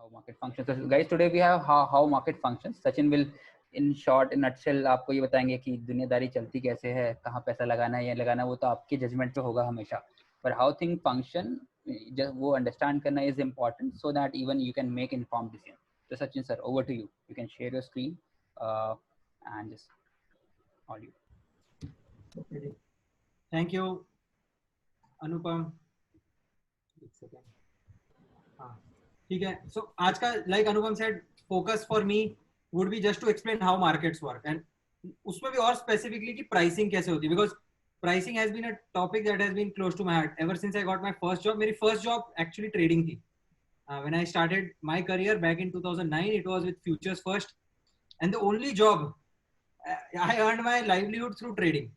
how market functions. So guys, today we have how market functions. Sachin will in short, in nutshell आपको ये बताएंगे कि दुनियादारी चलती कैसे है, कहाँ पैसा लगाना है या लगाना, वो तो आपके जजमेंट पे होगा हमेशा. But how things function, वो understand करना is important so that even you can make informed decisions. So Sachin sir, over to you. You can share your screen and just all you. Okay. Thank you, Anupam. हाँ, ठीक है. So आज का, like Anupam said, focus for me would be just to explain how markets work, and उसमें भी और specifically कि pricing कैसे होती है, because pricing has been a topic that has been close to my heart ever since I got my first job. मेरी first job actually trading थी. When I started my career back in 2009, it was with Futures First, and the only job I earned my livelihood through trading.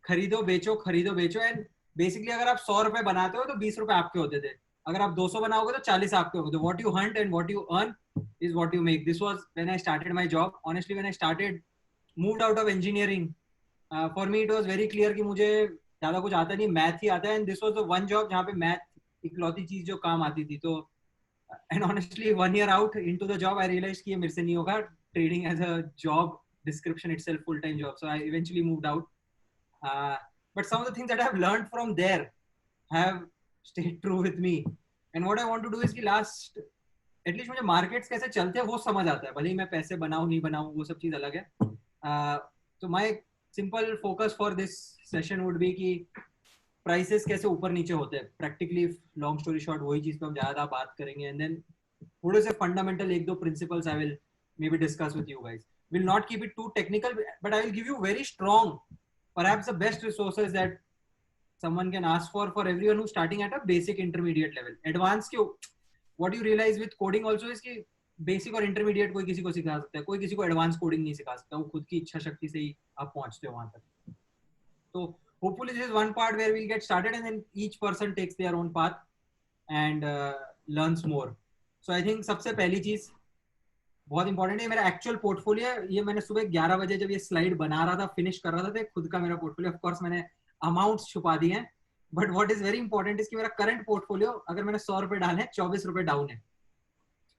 खरीदो बेचो, and basically अगर आप 100 रुपए बनाते हो तो 20 रुपए आपके होते थे. अगर आप 200 बनाओगे तो 40 आपके होंगे. तो what you hunt and what you earn is what you make. This was when I started my job. Honestly, when I started, moved out of engineering, for me it was very clear कि मुझे ज़्यादा कुछ आता नहीं, math ही आता है. And this was the one job जहाँ पे मैथ इकलौती चीज जो काम आती थी. तो and honestly 1 year out into the job I realized कि ये मेरे से नहीं होगा. Trading as a job description itself full-time job. So I eventually moved out. But some of the things that I have learned from there have stayed true with me. And what I want to do is कि last, at least मुझे markets कैसे चलते हैं वो समझ आता है. भले ही मैं पैसे बनाऊं नहीं बनाऊं वो सब चीज अलग है. So my simple focus for this session would be कि prices कैसे ऊपर नीचे होते हैं. Practically long story short वही चीज पे हम ज्यादा बात करेंगे. And then थोड़े से fundamental एक दो principles I will maybe discuss with you guys. Will not keep it too technical, but I will give you very strong, perhaps the best resources that someone can ask for everyone who's starting at a basic intermediate level. Advanced के what you realize with coding also is कि basic और intermediate कोई किसी को सिखा सकता है, कोई किसी को advanced coding नहीं सिखा सकता. वो खुद की इच्छा शक्ति से ही आप पहुंचते हो वहां तक. तो hopefully this is one part where we'll get started and then each person takes their own path and learns more. So I think सबसे पहली चीज बहुत इंपॉर्टेंट है, मेरा एक्चुअल पोर्टफोलियो है. ये मैंने सुबह 11 बजे जब ये स्लाइड बना रहा था, फिनिश कर रहा था, तो खुद का मेरा पोर्टफोलियो. ऑफ कोर्स मैंने अमाउंट्स छुपा दिए हैं, but what is very important is कि मेरा करंट पोर्टफोलियो अगर मैंने 100 रुपए डाले 24 रुपए डाउन है.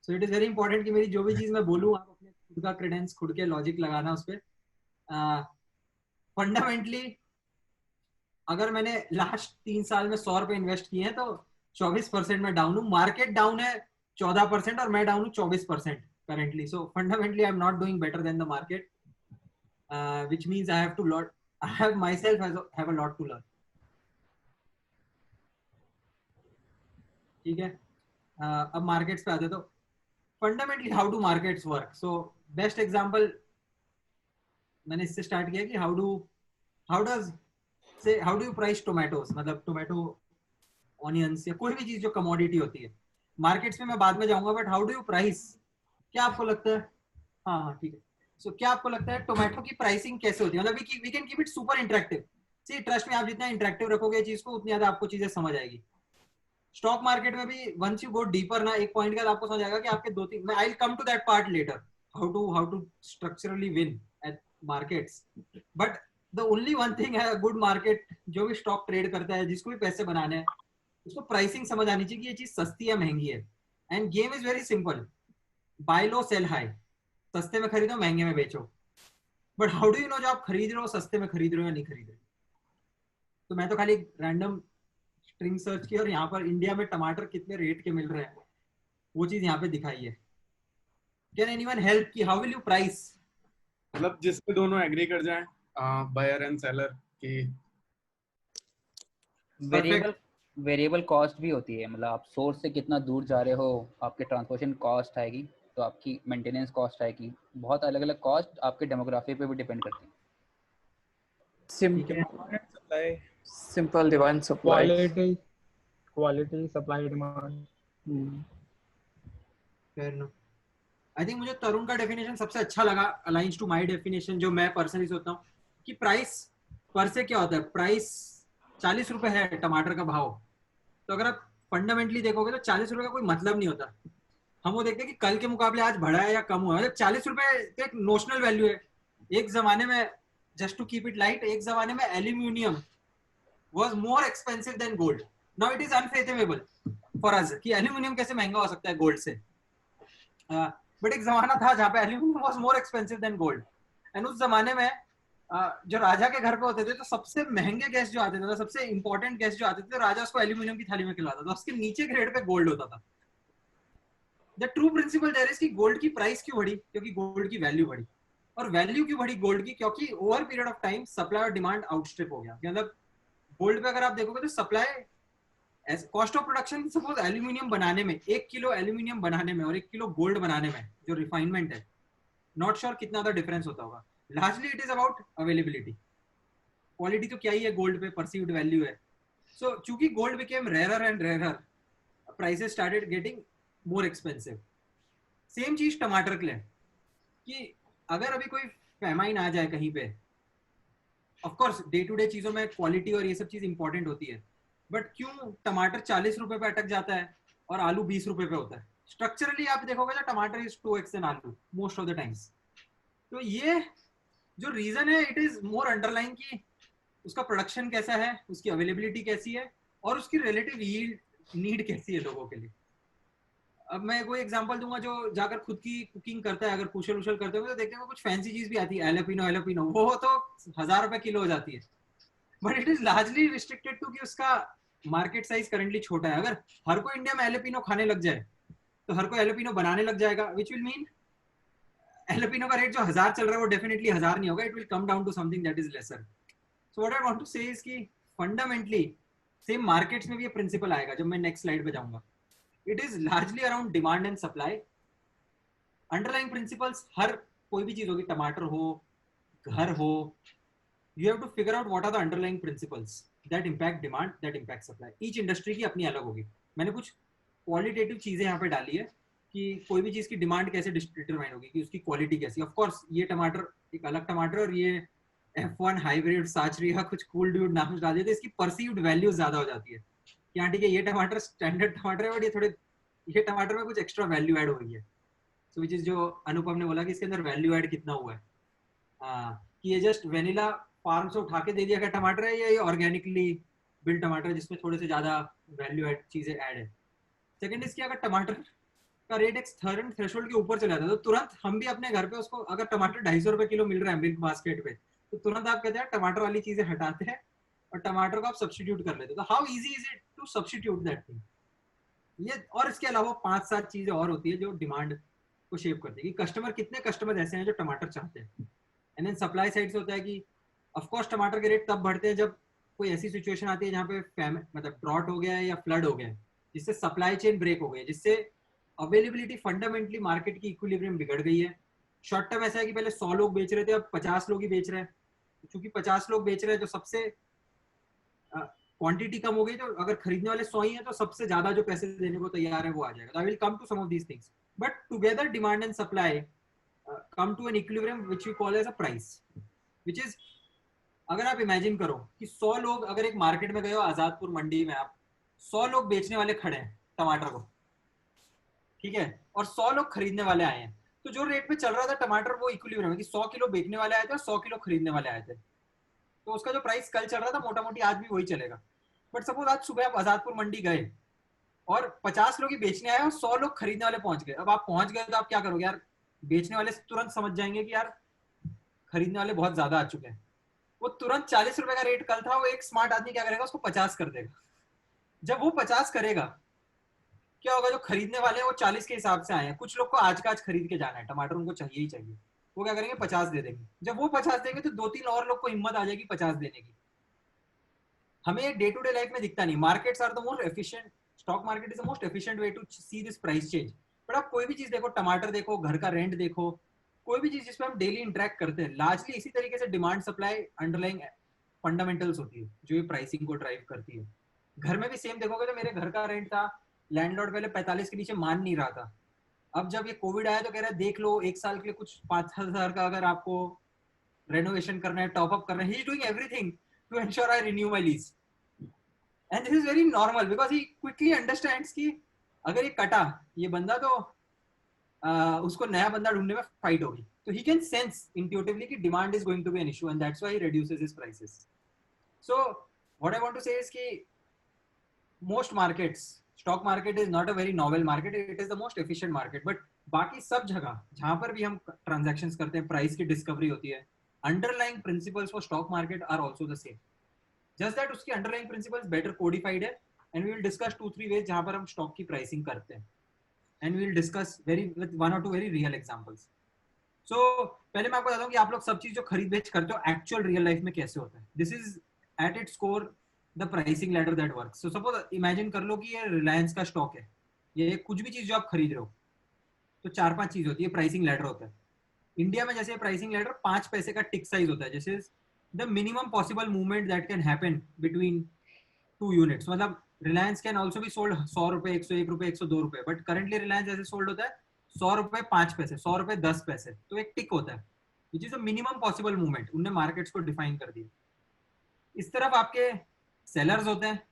So it is very important कि मेरी जो भी चीज मैं बोलूँ आप अपने खुद का क्रेडेंस, खुद के लॉजिक लगाना उस पर. फंडामेंटली अगर मैंने लास्ट 3 साल में 100 रुपए इन्वेस्ट किए हैं तो 24% में डाउन हूँ. मार्केट डाउन है 14% और मैं डाउन हूँ 24% currently. So fundamentally I'm not doing better than the market, which means I have myself have a lot to learn. ठीक है. अब markets पे आते तो fundamentally how do markets work? So best example मैंने इससे start किया कि how do you price tomatoes, मतलब tomato, onions या कोई भी चीज जो commodity होती है. Markets में मैं बाद में जाऊंगा, but how do you price? क्या आपको लगता है? हाँ ठीक है. सो क्या आपको लगता है टोमेटो की प्राइसिंग कैसे होती है? मतलब we can keep it super interactive. See trust में आप जितना इंटरेक्टिव रखोगे चीज को उतनी ज्यादा आपको चीजें समझ आएगी. स्टॉक मार्केट में भी वंस यू गो डीपर ना, एक पॉइंट के बाद आपको समझ आएगा कि आपके 2-3, I will come to that part later, how to structurally win at markets. But the only one thing है, गुड मार्केट जो भी स्टॉक ट्रेड करता है, जिसको भी पैसे बनाने हैं, उसको प्राइसिंग समझ आनी चाहिए कि ये चीज सस्ती है महंगी है. And game is very simple. Buy low sell high, सस्ते में खरीदो महंगे में बेचो. But how do you know जो आप खरीद रहे हो सस्ते में खरीद रहे हो या नहीं खरीद रहे? तो मैं तो खाली रैंडम स्ट्रिंग सर्च की और यहाँ पर इंडिया में टमाटर कितने रेट के मिल रहे हैं वो चीज यहाँ पे दिखाई है. कैन एनीवन हेल्प कि हाउ विल यू प्राइस? मतलब जिसपे दोनों एग्री कर जाएं, बायर एंड सेलर की. वेरिएबल कॉस्ट भी होती है, मतलब आप सोर्स से कितना दूर जा रहे हो, आपके ट्रांसपोर्टेशन कॉस्ट आएगी, तो आपकी मेंटेनेंस कॉस्ट आएगी. बहुत अलग अलग कॉस्ट आपके डेमोग्राफी पे भी डिपेंड करती है. Simple demand supply, quality supply demand. I think मुझे तरुण का डेफिनेशन सबसे अच्छा लगा, अलाइंस टू माय डेफिनेशन, जो मैं पर्सनली सोचता हूँ कि प्राइस पर से क्या होता है. प्राइस 40 रुपए है टमाटर का भाव, तो अगर आप फंडामेंटली देखोगे तो 40 रुपए का कोई मतलब नहीं होता. हम वो देखते हैं कि कल के मुकाबले आज बढ़ा है या कम हुआ है. 40 रुपए तो एक नोशनल वैल्यू है. एक जमाने में, just to keep it light, एक जमाने में aluminium was more expensive than gold. Now it is unfathomable for us कि एल्यूमिनियम कैसे महंगा हो सकता है गोल्ड से. बट एक जमाना था जहाँ पे aluminium was more expensive than gold, and उस जमाने में जो राजा के घर पे होते थे तो सबसे महंगे गेस्ट जो आते थे, सबसे इंपॉर्टेंट गेस्ट जो आते थे, राजा उसको एल्यूमिनियम की थाली में खिलाता था, उसके नीचे ग्रेड पे गोल्ड होता था। The true principle there is कि गोल्ड की प्राइस क्यों बढ़ी, क्योंकि गोल्ड की वैल्यू बढ़ी। और वैल्यू क्यों बढ़ी गोल्ड की, क्योंकि over period of time supply और डिमांड आउटस्ट्रिप हो गया। मतलब गोल्ड पे अगर आप देखोगे तो supply cost of production, suppose aluminium बनाने में 1 किलो एल्यूमिनियम बनाने में और 1 किलो गोल्ड बनाने में जो रिफाइनमेंट है, नॉट श्योर कितना ज्यादा डिफरेंस होता होगा। Largely it is about availability, quality तो क्या ही है, गोल्ड पे परसीव्ड वैल्यू है। सो चूंकि gold became rarer and rarer, prices started getting more expensive. Same चीज टमाटर के लिए, कि अगर अभी कोई फेमाइन आ जाए कहीं पे, of course day to day चीजों में क्वालिटी और ये सब चीज इंपॉर्टेंट होती है, बट क्यों टमाटर 40 रुपए पे अटक जाता है और आलू 20 रुपए पे होता है? स्ट्रक्चरली आप देखोगे तो टमाटर इज 2x देन आलू मोस्ट ऑफ द टाइम्स। तो ये जो रीजन है, इट इज मोर अंडरलाइन की उसका प्रोडक्शन कैसा है, उसकी अवेलेबिलिटी कैसी है, और उसकी रिलेटिव यील्ड नीड कैसी है लोगों के लिए। अब मैं कोई एग्जांपल दूंगा, जो जाकर खुद की कुकिंग करता है, अगर कुशल उशल करते हो तो देखते हैं कुछ फैंसी चीज भी आती है, एलोपिनो, वो तो 1000 रुपए किलो हो जाती है, but it is largely restricted to कि उसका मार्केट साइज करंटली छोटा है। अगर हर कोई इंडिया में एलोपिनो खाने लग जाए तो हर कोई एलोपिनो बनाने लग जाएगा, विच विल मीन एलोपिनो का रेट जो 1000 चल रहा है वो डेफिनेटली 1000 नहीं होगा, it will come down to something that is lesser. So what I want to say is कि फंडामेंटली सेम मार्केट्स में भी ये प्रिंसिपल आएगा जब मैं नेक्स्ट स्लाइड पे जाऊंगा। It is largely around demand and supply. Underlying principles हर कोई भी चीज होगी, टमाटर हो, घर हो, you have to figure out what are the underlying principles that impact demand, that impact supply. each industry की अपनी अलग होगी। मैंने कुछ क्वालिटेटिव चीजें यहाँ पे डाली है कि कोई भी चीज की डिमांड कैसे डिटरमाइन होगी, कि उसकी क्वालिटी कैसी। ऑफ कोर्स ये टमाटर एक अलग टमाटर, और ये F1 हाइब्रिड साचरी का कुछ कूल ड्यूड नाम डाल दिया तो इसकी परसीव्ड वैल्यू ज्यादा हो जाती है कि हाँ ठीक है ये टमाटर स्टैंडर्ड टमाटर है, बट ये टमाटर में कुछ एक्स्ट्रा वैल्यू ऐड हो गई है। सो विच इज जो अनुपम ने बोला कि इसके अंदर वैल्यू ऐड कितना हुआ है, कि ये जस्ट वेनिला फार्म से उठा के दे दिया गया टमाटर है, ये ऑर्गेनिकली बिल्ड टमाटर है जिसमें थोड़े से ज्यादा वैल्यू ऐड चीजें ऐड है। सेकंड इसकी, अगर टमाटर का रेट एक थर्ड थ्रेशोल्ड के ऊपर चला जाता है तो तुरंत हम भी अपने घर पे उसको, अगर टमाटर 250 रुपए किलो मिल रहा है मिल्क बास्केट पे, तो तुरंत आप कहते हैं टमाटर वाली चीजें हटाते हैं और टमाटर को आप सब्स्टिट्यूट कर लेते हो। तो how easy is it to substitute that thing. ये और इसके अलावा 5-7 चीजें और होती है जो डिमांड को शेप करती है, कि कस्टमर, कितने कस्टमर ऐसे हैं जो टमाटर चाहते हैं। एंड देन सप्लाई साइड से होता है कि ऑफ कोर्स टमाटर के रेट तब बढ़ते हैं जब कोई ऐसी सिचुएशन आती है जहाँ पे मतलब ड्रॉट हो गया है या फ्लड हो गया है, जिससे सप्लाई चेन ब्रेक हो गई है, जिससे अवेलेबिलिटी फंडामेंटली मार्केट की इक्विलिब्रियम बिगड़ गई है। शॉर्ट टर्म ऐसा है कि पहले 100 लोग बेच रहे थे, अब 50 लोग ही बेच रहे हैं। क्योंकि 50 लोग बेच रहे हैं, जो सबसे क्वांटिटी कम हो गई, तो अगर खरीदने वाले 100 ही हैं तो सबसे ज्यादा जो पैसे देने को तैयार है वो आ जाएगा। I will come to some of these things, but together demand and supply come to an equilibrium which we call as a price, which is, अगर आप इमेजिन करो कि 100 लोग, अगर एक मार्केट में गए हो आजादपुर मंडी में, आप 100 लोग बेचने वाले खड़े हैं टमाटर को, ठीक है, और 100 लोग खरीदने वाले आए हैं, तो जो रेट पे चल रहा था टमाटर वो इक्विलिब्रियम है कि 100 किलो बेचने वाले आए थे और 100 किलो खरीदने वाले आए थे, तो उसका जो प्राइस कल चल रहा था मोटा मोटी आज भी वही चलेगा। बट सपोज आज सुबह आप आजादपुर मंडी गए और 50 लोग ही बेचने आए और 100 लोग खरीदने वाले पहुंच गए। अब आप पहुंच गए तो आप क्या करोगे यार, बेचने वाले तुरंत समझ जाएंगे कि यार खरीदने वाले बहुत ज्यादा आ चुके हैं, वो तुरंत 40 रुपए का रेट कल था, वो एक स्मार्ट आदमी क्या करेगा, उसको 50 कर देगा। जब वो 50 करेगा, क्या होगा, जो खरीदने वाले हैं वो 40 के हिसाब से आए हैं, कुछ लोग को आज का आज खरीद के जाना है, टमाटर उनको चाहिए ही चाहिए, वो क्या करेंगे 50 दे देंगे। जब वो 50 देंगे तो 2-3 और लोग को हिम्मत आ जाएगी 50 देने की। हमें डे टू डे लाइफ में दिखता नहीं। Markets are the most efficient, stock market is the most efficient way to see this price change. But आप कोई भी चीज देखो, टमाटर देखो, घर का रेंट देखो, कोई भी चीज जिसपे हम डेली इंटरेक्ट करते हैं, लार्जली इसी तरीके से डिमांड सप्लाई अंडरलाइंग फंडामेंटल्स होती है जो ये प्राइसिंग को ड्राइव करती है। घर में भी सेम देखोगे तो मेरे घर का रेंट था, लैंडलॉर्ड पहले 45 के नीचे मान नहीं रहा था, अब जब ये कोविड आया तो कह रहा है देख लो 1 साल के लिए कुछ 5,000 का अगर आपको रेनोवेशन करना है, टॉप अप करना है, he is doing everything to ensure I renew my lease. And this is very normal because he quickly understands कि अगर ये कटा ये बंदा तो उसको नया बंदा ढूंढने में फाइट होगी, तो he can sense intuitively कि demand is going to be an issue and that's why he reduces his prices. So what I want to say is कि most markets, stock market is not a very novel market, it is the most efficient market, but बाकी सब जगह जहां पर भी हम transactions करते हैं, प्राइस की डिस्कवरी होती है, underlying principles for stock market are also the same, just that उसकी अंडरलाइंग प्रिंसिपल्स बेटर कोडिफाइड है। And we will discuss 2-3 ways जहां पर हम स्टॉक की प्राइसिंग करते हैं, and we will discuss very with 1 or 2 very real examples. So पहले मैं आपको बताता हूं कि आप लोग सब चीज जो खरीद बेच करते हो एक्चुअल रियल लाइफ में कैसे होता है। This is at its core the pricing ladder that works. So suppose imagine कर लो कि ये रिलायंस का स्टॉक है, ये कुछ भी चीज जो आप खरीद रहे हो, तो 4-5 चीज होती है, प्राइसिंग लैडर होता है। इंडिया में जैसे प्राइसिंग लैडर 5 पैसे का टिक साइज होता है, जैसे the minimum possible movement that can happen between 2 units. मतलब रिलायंस कैन ऑल्सो भी सोल्ड 100 रुपए, 101 रुपए, 102 रुपए, बट करंटली रिलायंस ऐसे सोल्ड होता है 100 रुपए 5 पैसे, 100 रुपए 10 पैसे, तो एक टिक होता है which is the minimum possible movement. उनने मार्केट्स को डिफाइन कर दिया। इस तरफ आपके सेलर्स होते हैं,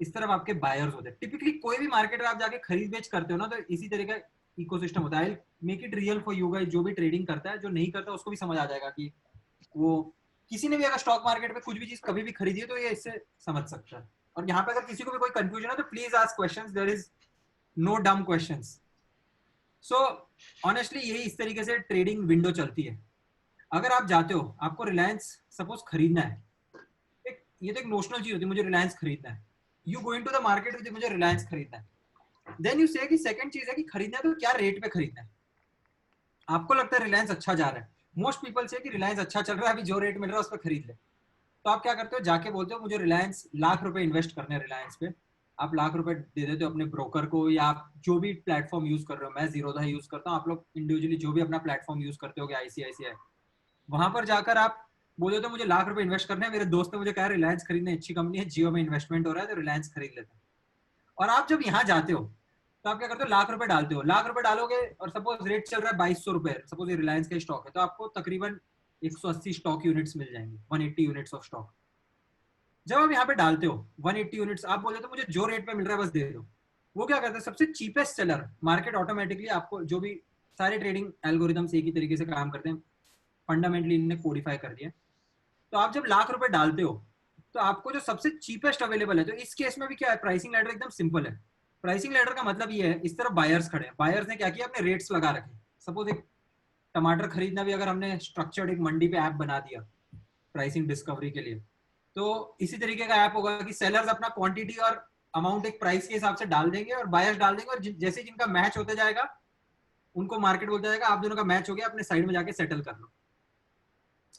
इस तरफ आपके बायर्स होते हैं। टिपिकली कोई भी मार्केट में आप जाके खरीद बेच करते हो ना, तो इसी तरह का इकोसिस्टम होता है। I make it real for you guys, जो भी ट्रेडिंग करता है, जो नहीं करता उसको भी समझ आ जाएगा कि वो किसी ने भी अगर स्टॉक मार्केट में कुछ भी चीज कभी भी खरीदी है तो ये इससे समझ सकता है। और यहाँ पे अगर किसी को भी कोई कंफ्यूजन है तो please ask questions, there is no dumb questions. So honestly यही इस तरीके से ट्रेडिंग विंडो चलती है। अगर आप जाते हो, आपको रिलायंस सपोज खरीदना है, ये तो एक नोशनल चीज होती है, मुझे रिलायंस खरीदना है। You go into the market with मुझे रिलायंस खरीदना है, देन यू से कि सेकंड चीज है कि खरीदना है तो क्या रेट पे खरीदना है। आपको लगता है रिलायंस अच्छा जा रहा है, मोस्ट पीपल से कि रिलायंस अच्छा चल रहा है, अभी जो रेट मिल रहा है उस पर खरीद ले। तो आप क्या करते हो, जाके बोलते हो मुझे रिलायंस लाख रुपए इन्वेस्ट करने हैं रिलायंस पे। आप लाख रुपए दे देते हो अपने ब्रोकर को, या आप जो भी प्लेटफॉर्म यूज कर रहे हो, मैं जीरोधा यूज करता हूँ, आप लोग इंडिविजुअली जो भी अपना प्लेटफॉर्म यूज करते हो, आईसीआईसीआई, वहां पर जाकर आप बोले तो मुझे लाख रुपए इन्वेस्ट करने हैं, मेरे दोस्त ने मुझे कहा रिलायंस खरीदने अच्छी कंपनी है, जियो में इन्वेस्टमेंट हो रहा है तो रिलायंस खरीद लेते हैं। और आप जब यहाँ जाते हो तो आप क्या करते हो, लाख रुपए डालते हो। लाख रुपए डालोगे और सपोज रेट चल रहा है 2200 रुपए, सपोज ये रिलायंस का स्टॉक है, तो आपको तकरीबन 180 स्टॉक यूनिट्स मिल जाएंगे, 180 यूनिट्स ऑफ स्टॉक। जब आप यहाँ पे डालते हो 180 यूनिट्स, आप बोलते हो मुझे जो रेट पे मिल रहा है बस दे दो। वो क्या करता है, सबसे चीपेस्ट सेलर, मार्केट ऑटोमेटिकली आपको, जो भी सारे ट्रेडिंग एल्गोरिथम्स एक ही तरीके से काम करते हैं, फंडामेंटली इन्होंने कोडिफाई कर दिया। तो आप जब लाख रुपए डालते हो तो आपको जो सबसे चीपेस्ट अवेलेबल है, तो इस केस में भी क्या है, प्राइसिंग लैडर एकदम सिंपल है। प्राइसिंग लैडर का मतलब ये है, इस तरफ बायर्स खड़े हैं, बायर्स ने क्या किया, अपने रेट्स लगा रखे। सपोज एक टमाटर खरीदना भी अगर हमने स्ट्रक्चर्ड एक मंडी पे ऐप बना दिया प्राइसिंग डिस्कवरी के लिए, तो इसी तरीके का ऐप होगा कि सेलर्स अपना क्वांटिटी और अमाउंट एक प्राइस के हिसाब से डाल देंगे और बायर्स डाल देंगे, और जैसे जिनका मैच होते जाएगा उनको मार्केट बोलता जाएगा आप दोनों का मैच हो गया, अपने साइड में जाके सेटल कर लो।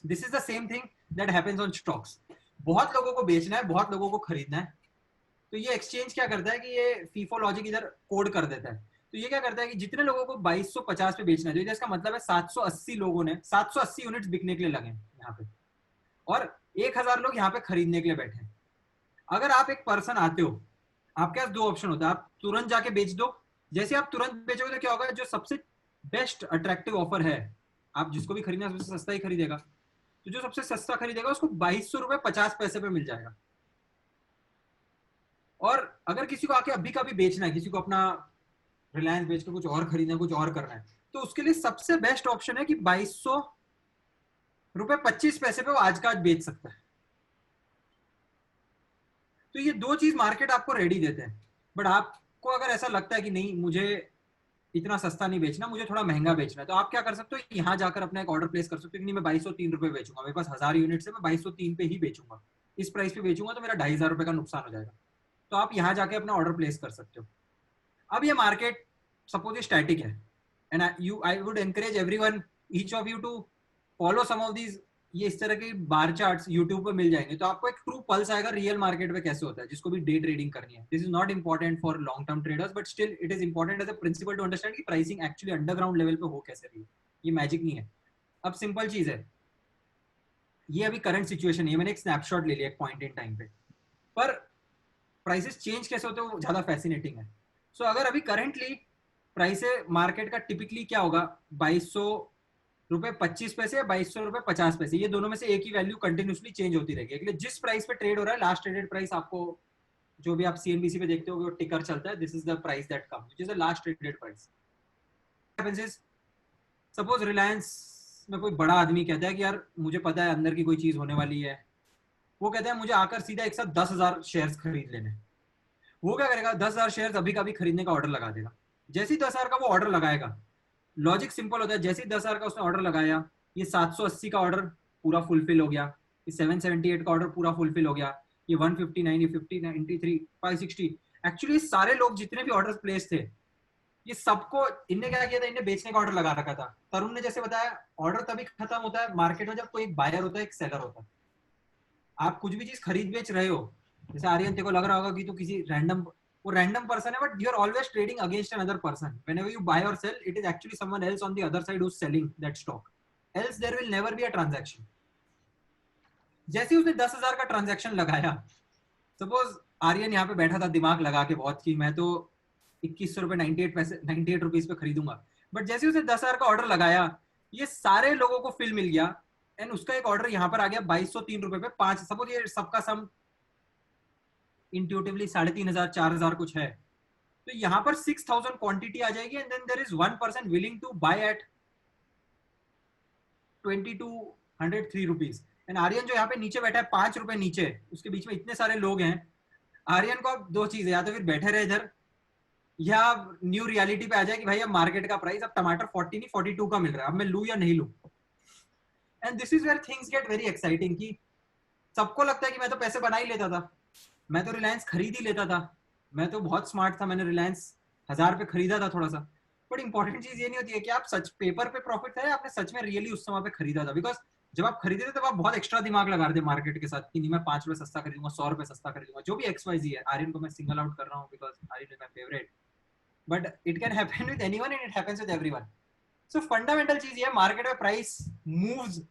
This is the same thing that happens on stocks. बहुत लोगों को बेचना है, बहुत लोगों को खरीदना है, तो ये एक्सचेंज क्या करता है कि ये फीफो लॉजिक इधर कोड कर देता है। तो ये क्या करता है कि जितने लोगों को 2250 पे बेचना है, तो इसका मतलब है 780 लोगों ने 780 यूनिट्स बिकने के लिए लगे यहाँ पे, और 1000 लोग यहाँ पे खरीदने के लिए बैठे हैं। अगर आप एक पर्सन आते हो, आपके पास 2 ऑप्शन होता है, आप तुरंत जाके बेच दो। जैसे आप तुरंत बेचोगे तो क्या होगा, जो सबसे बेस्ट अट्रैक्टिव ऑफर है, आप जिसको भी खरीदना है सबसे सस्ता ही खरीदेगा, तो जो सबसे सस्ता खरीदेगा उसको 2200 रुपए 50 पैसे पे मिल जाएगा। और अगर किसी को आके अभी का भी बेचना है, किसी को अपना रिलायंस बेच के कुछ और खरीदना है, कुछ और करना है, तो उसके लिए सबसे बेस्ट ऑप्शन है कि 2200 रुपए 25 पैसे पे वो आज का आज बेच सकता है। तो ये 2 चीज मार्केट आपको रेडी देते हैं। बट आपको अगर ऐसा लगता है कि नहीं मुझे इतना सस्ता नहीं बेचना, मुझे थोड़ा महंगा बेचना है, तो आप क्या कर सकते हो, यहाँ जाकर अपना एक ऑर्डर प्लेस कर सकते हो कि नहीं मैं 2203 रुपए बेचूंगा, मेरे पास 1000 यूनिट है, मैं 2203 पे ही बेचूंगा, इस प्राइस पे बेचूंगा तो मेरा 2500 रुपए का नुकसान हो जाएगा। तो आप यहाँ जाके अपना ऑर्डर प्लेस कर सकते हो। अब ये मार्केट सपोज स्टैटिक है, and I would encourage everyone, each of you to follow some of these, ये इस तरह के बार चार्ट्स यूट्यूब पे मिल जाएंगे, तो आपको एक ट्रू पल्स आएगा रियल मार्केट में कैसे होता है, जिसको भी डे ट्रेडिंग करनी है। This is not important for long term traders, but still it is important as a principle to understand कि प्राइसिंग एक्चुअली अंडरग्राउंड लेवल पे हो कैसे रही है, ये मैजिक नहीं है। अब सिंपल चीज है, ये अभी करंट सिचुएशन है, मैंने एक स्नैपशॉट ले लिया एक पॉइंट इन टाइम पे, पर प्राइसेस चेंज कैसे होते हैं वो ज्यादा फैसिनेटिंग है। सो अगर अभी करंटली प्राइस मार्केट का टिपिकली क्या होगा, 2200 रुपए 25 पैसे या 2200 रुपए 50 पैसे, ये दोनों में से एक ही वैल्यू कंटिन्यूसली चेंज होती रहेगी। अगले जिस प्राइस पे ट्रेड हो रहा है, लास्ट ट्रेडेड प्राइस, आपको जो भी आप सीएनबीसी पे देखते हो वो टिकर चलता है, this is the price that comes, which is the last traded price. Suppose Reliance में कोई बड़ा आदमी कहता है कि यार मुझे पता है अंदर की कोई चीज होने वाली है, वो कहता है मुझे आकर सीधा एक साथ 10,000 शेयर्स खरीद लेने। वो क्या करेगा, 10,000 शेयर्स अभी का भी खरीदने का ऑर्डर लगा देगा। जैसे ही 10,000 का वो ऑर्डर लगाएगा, लॉजिक सिंपल होता है, जैसे ही 10,000 का उसने ऑर्डर लगाया, ये 780 का ऑर्डर पूरा फुलफिल हो गया, ये 778 का ऑर्डर पूरा फुलफिल हो गया, ये 159, ये 50, 93, 560। एक्चुअली सारे लोग जितने भी ऑर्डर प्लेस थे, ये सबको इनने क्या किया था, इनने बेचने का ऑर्डर लगा रखा था। तरुण ने जैसे बताया, ऑर्डर तभी खत्म होता है मार्केट में जब कोई एक बायर होता है, एक सेलर होता है। आप कुछ भी चीज खरीद बेच रहे हो, जैसे आर्यन तेरे को लग रहा होगा कि तू किसी वो रैंडम पर्सन है, but you are always trading against another person. Whenever you buy और sell, it is actually someone else on the other side who is selling that stock, else there will never be a transaction. जैसे ही उसने 10,000 का transaction लगाया, suppose Aryan यहाँ पे बैठा था दिमाग लगा के बहुत कि मैं तो 2100 रुपए 98 रुपीज पे खरीदूंगा, बट जैसे उसने 10,000 का ऑर्डर लगाया, ये सारे लोगों को फिल मिल गया एंड उसका एक ऑर्डर यहाँ पर आ गया 2203 रुपए पे 5। सपोज ये सबका सम इंट्यूटिवली 3,500 4,000 कुछ है, तो यहाँ पर 6,000 क्वांटिटी आ जाएगी and then there is one person willing to buy at 2203 rupees. And Aryan जो यहाँ पे नीचे बैठा है 5 रुपए नीचे, उसके बीच में इतने सारे लोग हैं। आर्यन को अब दो चीज है, या तो फिर बैठे रहे इधर, या न्यू रियलिटी पे आ जाए कि भाई अब मार्केट का प्राइस अब टमाटर 40 नहीं 42 का मिल रहा है, अब मैं लूं या नहीं लूं। And this is where things get very exciting कि सबको लगता है कि मैं तो पैसे बना ही लेता था, मैं तो रिलायंस खरीद ही लेता था, मैं तो बहुत स्मार्ट था, मैंने रिलायंस 1000 पे खरीदा था थोड़ा सा। बट इंपॉर्टेंट चीज ये नहीं होती है कि आप सच पेपर पे प्रॉफिट था या आपने सच में रियली उस समय पे खरीदा था। बिकॉज जब आप खरीदे थे तब आप बहुत एक्स्ट्रा दिमाग लगा रहे थे मार्केट के साथ कि नहीं मैं 5 रुपए सस्ता खरीदूंगा, 100 रुपए सस्ता खरीदूंगा, जो भी XYZ है। आर्यन को मैं सिंगल आउट कर रहा हूँ because Aryan is my favourite, but it can happen with anyone and it happens with everyone. So fundamental चीज ये है, मार्केट में price moves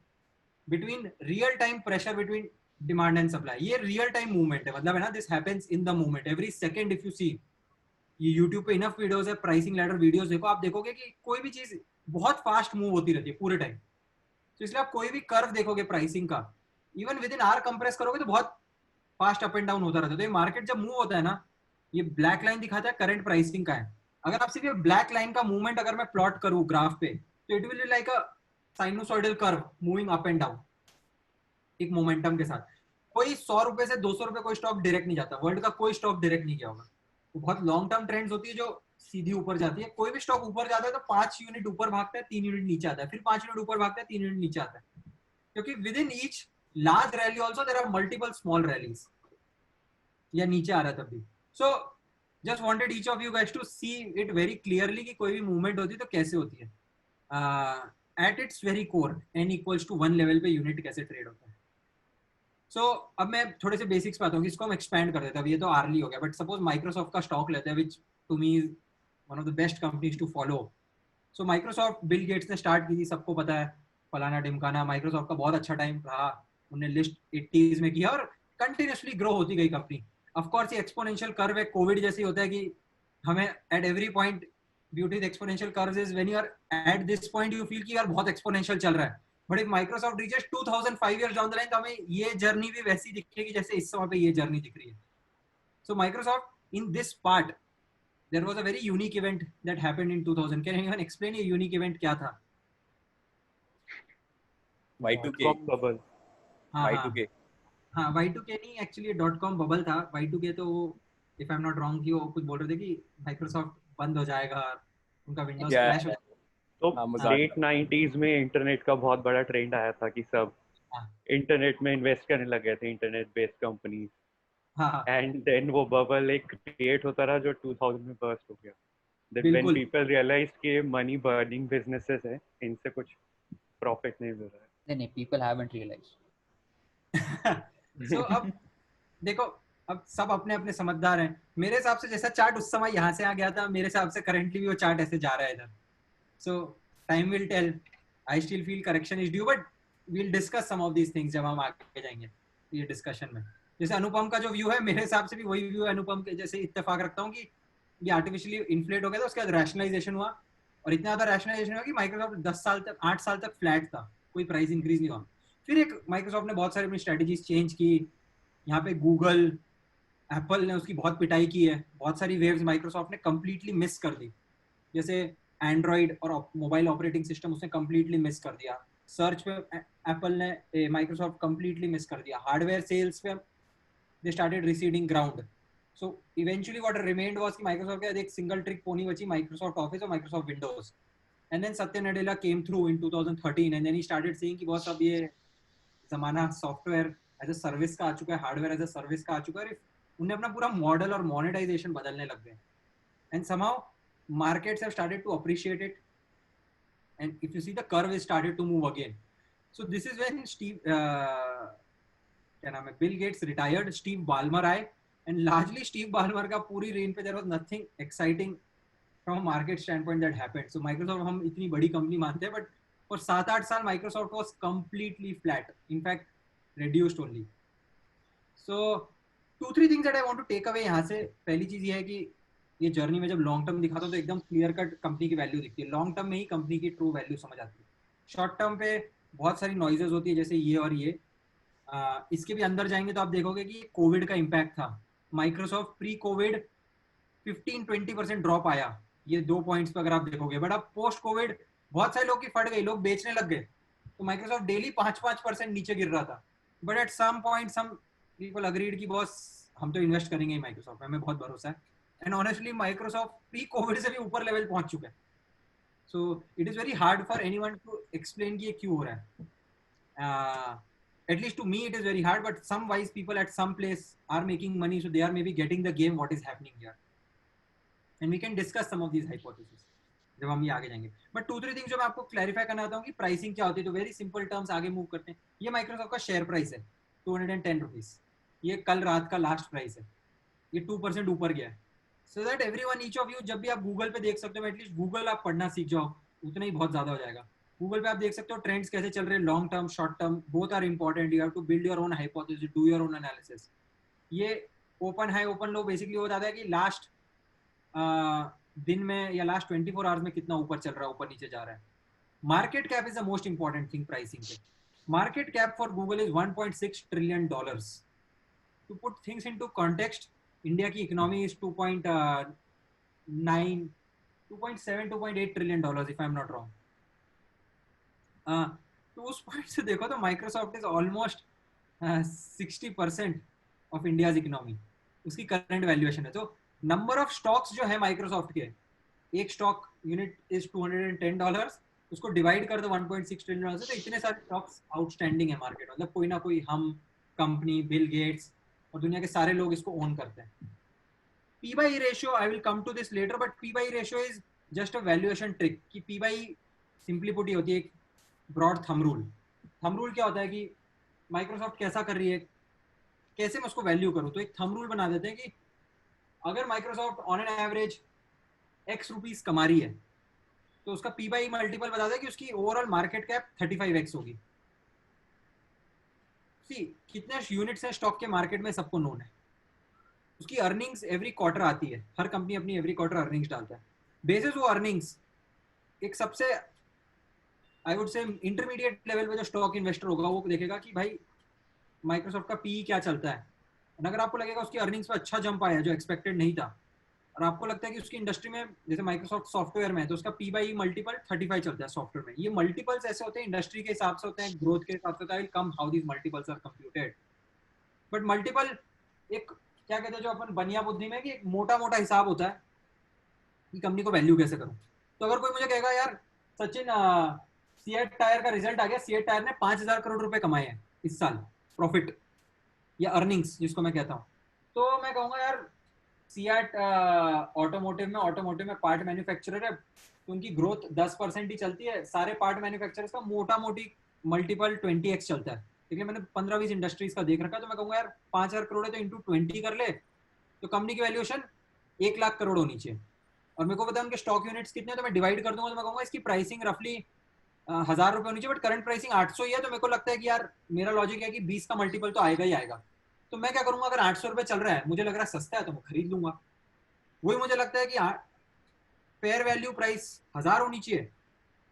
between real time pressure between demand and supply. ये रियल टाइम मूवमेंट है, मतलब है ना, this happens in the movement every second. If you see, ये YouTube पे इनफ वीडियोस है, प्राइसिंग लैडर वीडियोस देखो, आप देखोगे कि कोई भी चीज बहुत फास्ट मूव होती रहती है पूरे टाइम। तो इसलिए आप कोई भी कर्व देखोगे प्राइसिंग का, even within our compress करोगे तो बहुत फास्ट अप एंड डाउन होता रहता है। तो ये मार्केट जब मूव होता है ना, ये ब्लैक लाइन दिखाता है करंट प्राइसिंग का है। अगर आप सिर्फ ये ब्लैक लाइन का मूवमेंट अगर मैं प्लॉट करूं ग्राफ पे, तो it will be like a sinusoidal curve moving up and down एक मोमेंटम के साथ। कोई 100 रुपए से 200 रुपए कोई स्टॉक डायरेक्ट नहीं जाता, वर्ल्ड का कोई स्टॉक डायरेक्ट नहीं गया होगा। तो बहुत लॉन्ग टर्म ट्रेंड्स होती है जो सीधी ऊपर जाती है। कोई भी स्टॉक ऊपर जाता है तो 5 यूनिट ऊपर भागता है, 3 यूनिट नीचे आता है, फिर 5 यूनिट ऊपर भागता है, 3 यूनिट नीचे आता है, क्योंकि within each large rally also there are multiple small rallies, या नीचे आ रहा है तब भी। So just wanted each of you guys to see it very clearly कि कोई भी मूवमेंट होती है तो कैसे होती है। At its very core n equals to 1 level पे यूनिट कैसे ट्रेड होता है। सो अब मैं थोड़े से बेसिक्स पे आता हूँ, इसको हम एक्सपैंड कर देते हैं। अब ये तो आर्ली हो गया, बट सपोज माइक्रोसॉफ्ट का स्टॉक लेते हैं, which to me is one of the best companies to follow. So Microsoft Bill Gates ने स्टार्ट की थी, सबको पता है, फलाना ढिमकाना। माइक्रोसॉफ्ट का बहुत अच्छा टाइम रहा, उन्होंने लिस्ट 80s में किया और कंटिन्यूसली ग्रो होती गई कंपनी। ऑफ कोर्स ये एक्सपोनेंशियल कर्व है, कोविड जैसे ही होता है कि हमें at every point beauty the exponential curve is when you are at this point you feel कि यार बहुत एक्सपोनेंशियल चल रहा है। But if Microsoft reaches 2005 years down the line, तो हमें ये जर्नी भी वैसी दिखेगी जैसे इस समय पे ये जर्नी दिख रही है। सो Microsoft in this part there was a very unique event that happened in 2000. Can anyone explain ये unique event क्या था? Y2K bubble. हाँ Y2K. हाँ Y2K नहीं, एक्चुअली .com बबल था। Y2K तो if I am not wrong कि वो कुछ बोल रहे थे कि माइक्रोसॉफ्ट बंद हो जाएगा, उनका विंडोज क्रैश हो जाएगा। तो लेट 90s में इंटरनेट का बहुत बड़ा ट्रेंड आया था कि सब इंटरनेट में इन्वेस्ट करने लगे थे, internet based companies. And then वो बबल एक क्रिएट होता रहा जो 2000 में बर्स्ट हो गया। Then when people realized कि मनी बर्निंग बिजनेसेस है, इनसे कुछ प्रॉफिट नहीं मिल रहा है। नहीं, people haven't realized. So अब देखो, अब सब अपने अपने समझदार हैं। मेरे हिसाब से जैसा चार्ट उस समय यहाँ से आ गया था, मेरे हिसाब से करंटली भी वो चार्ट ऐसे जा रहा है इधर। So time will tell. I still feel correction is due, but we'll discuss some of these things जब हम आगे जाएंगे ये डिस्कशन में। जैसे अनुपम का जो व्यू है, मेरे हिसाब से भी वही व्यू है अनुपम के जैसे। इत्तेफाक रखता हूँ कि ये आर्टिफिशियली इन्फ्लेट हो गया था, उसके बाद रैशनलाइजेशन हुआ, और इतना ज्यादा रैशनलाइजेशन हुआ कि माइक्रोसॉफ्ट 10 साल तक 8 साल तक फ्लैट था, कोई प्राइस इंक्रीज नहीं हुआ। फिर एक माइक्रोसॉफ्ट ने बहुत सारी अपनी स्ट्रेटेजीज चेंज की। यहाँ पे गूगल, एप्पल ने उसकी बहुत पिटाई की है, बहुत सारी वेव्स माइक्रोसॉफ्ट ने कंप्लीटली मिस कर दी। जैसे एंड्रॉइड और मोबाइल ऑपरेटिंग सिस्टम उसने कंप्लीटली मिस कर दिया। सर्च पे एप्पल ने, माइक्रोसॉफ्ट कंप्लीटली मिस कर दिया। हार्डवेयर सेल्स पे they started receding ground. So eventually what remained was कि Microsoft के एक सिंगल ट्रिक पोनी बची, Microsoft Office और Microsoft Windows, And then Satya Nadella came through in 2013 and then he started saying कि बहुत अब ये जमाना सॉफ्टवेयर एज अ सर्विस का आ चुका है, हार्डवेयर एज अ सर्विस का आ चुका है, उन्हें अपना पूरा मॉडल और मोनेटाइजेशन बदलने लग गए. And somehow markets have started to appreciate it. And if you see the curve is started to move again. So this is when क्या नाम है, Bill Gates retired, Steve Ballmer आए, एंड लार्जली स्टीव बाल्मर का पूरी reign पे there was nothing exciting from a market standpoint that happened. So Microsoft हम इतनी बड़ी कंपनी मानते हैं, बट फॉर 7-8 साल Microsoft was completely flat, in fact reduced only. So 2-3 things that I want to take away यहाँ से. पहली चीज ये है कि ये जर्नी में जब लॉन्ग टर्म दिखाता हूँ तो एकदम क्लियर कट कंपनी की वैल्यू दिखती है. लॉन्ग टर्म में ही कंपनी की ट्रू वैल्यू समझ आती है. शॉर्ट टर्म पे बहुत सारी नॉइजेस होती है, जैसे ये और ये. इसके भी अंदर जाएंगे तो आप देखोगे कि कोविड का इम्पैक्ट था. माइक्रोसॉफ्ट प्री कोविड 15-20% ड्रॉप आया, ये 2 पॉइंट्स पे अगर आप देखोगे. बट अब पोस्ट कोविड बहुत सारे लोग की फट गई, लोग बेचने लग गए, तो माइक्रोसॉफ्ट डेली 5% नीचे गिर रहा था. But at some point some people agreed कि बॉस हम तो इन्वेस्ट करेंगे माइक्रोसॉफ्ट में, हमें बहुत भरोसा है. And honestly Microsoft pre covid से भी ऊपर लेवल पहुंच चुका है. So it is very hard for anyone to explain कि ये क्यों हो रहा है. At least to me it is very hard, but some wise people at some place are making money, so they are maybe getting the game what is happening here, and we can discuss some of these hypotheses जब हम ये आगे जाएंगे. But 2-3 things जो मैं आपको clarify करना चाहता हूँ कि प्राइसिंग क्या होती है, तो वेरी सिंपल टर्म्स आगे मूव करते हैं. ये माइक्रोसॉफ्ट का शेयर प्राइस है 210 रुपीज. ये कल रात का लास्ट प्राइस है, ये 2% ऊपर गया है. So that everyone, each of you, जब भी आप गूगल पे देख सकते हो, एटलीस्ट गूगल आप पढ़ना सीख जाओ, उतना ही बहुत ज्यादा हो जाएगा. गूगल पे आप देख सकते हो ट्रेंड्स कैसे चल रहे हैं, long term, short term, both are important. You have to build your own hypothesis, do your own analysis. ये open high open low basically वो बताता है कि लास्ट दिन में या लास्ट 24 आवर्स में कितना ऊपर चल रहा है, ऊपर नीचे जा रहा है. Market cap is the most important thing pricing पे. Market cap for Google is $1.6 trillion. To put things into context, India की economy is 2.8 trillion dollars if I am not wrong. तो उस पॉइंट से देखो तो Microsoft is almost 60% of India's economy, उसकी current valuation है. तो नंबर ऑफ स्टॉक्स जो है माइक्रोसॉफ्ट के, एक स्टॉक यूनिट इज $210, उसको डिवाइड कर दो 1.6 ट्रिलियन डॉलर से, तो इतने सारे स्टॉक्स आउटस्टैंडिंग है मार्केट. मतलब कोई ना कोई, हम, कंपनी, बिल गेट्स और दुनिया के सारे लोग इसको ओन करते हैं. P by ratio, I will come to this later, but P by ratio is just a valuation trick. कि पी बाई सिंपली पुट होती है एक broad thumb rule. Thumb rule क्या होता है कि माइक्रोसॉफ्ट कैसा कर रही है, कैसे मैं उसको वैल्यू करूं. तो एक थंब रूल बना देते हैं कि अगर Microsoft on an average x rupees कमा रही है, तो उसका पी बाई मल्टीपल बता दें कि उसकी ओवरऑल मार्केट कैप 35x होगी. सी कितने यूनिट्स हैं स्टॉक के मार्केट में सबको नोन है. उसकी अर्निंग्स एवरी क्वार्टर आती है, हर कंपनी अपनी एवरी क्वार्टर अर्निंग्स डालता है. बेसिस वो अर्निंग्स एक सबसे आई वुड से इंटरमीडिएट लेवल पे जो स्टॉक इन्वेस्टर होगा वो देखेगा कि भाई माइक्रोसॉफ्ट का पी क्या चलता है. और अगर आपको लगेगा उसकी अर्निंग्स पे अच्छा जंप आया जो एक्सपेक्टेड नहीं था, और आपको लगता है कि उसकी इंडस्ट्री में, जैसे माइक्रोसॉफ्ट सॉफ्टवेयर में है, तो उसका पी बाई मल्टीपल 35 चलता है सॉफ्टवेयर में. ये मल्टीपल्स ऐसे होते हैं, इंडस्ट्री के हिसाब से होते हैं, ग्रोथ के हिसाब से होता है, come how these multiples are computed. But multiple एक क्या कहते हैं जो अपन बनिया बुद्धि में, कि एक मोटा मोटा हिसाब होता है कि कंपनी को वैल्यू कैसे करूं. तो अगर कोई मुझे कहेगा यार सचिन, सीएट टायर का रिजल्ट आ गया, सीएट टायर ने 5,000 करोड़ रुपए कमाए हैं इस साल, प्रॉफिट या अर्निंग्स जिसको मैं कहता हूँ, तो मैं कहूँगा यार सीएट ऑटोमोटिव में पार्ट मैन्युफैक्चरर है, तो उनकी ग्रोथ 10% ही चलती है. सारे पार्ट मैन्युफैक्चरर्स का मोटा मोटी मल्टीपल 20x चलता है. देखिए मैंने 15-20 इंडस्ट्रीज का देख रखा है, तो मैं कहूँगा यार 5,000 करोड़ है तो इंटू 20 कर ले, तो कंपनी की वैल्यूएशन 1 लाख करोड़ होनी चाहिए. और मेरे को पता है उनके स्टॉक यूनिट्स कितने, तो मैं डिवाइड कर दूंगा, तो मैं कहूँगा इसकी प्राइसिंग रफली 1,000 रुपए होनी चाहिए. बट करंट प्राइसिंग 800 ही है, तो मेरे को लगता है कि यार मेरा लॉजिक है कि 20 का मल्टीपल तो आएगा ही आएगा. तो मैं क्या करूंगा, अगर 800 रुपए चल रहा है, मुझे लग रहा है सस्ता है, तो मैं खरीद लूंगा. वही मुझे लगता है कि फेयर वैल्यू प्राइस 1,000 होनी चाहिए,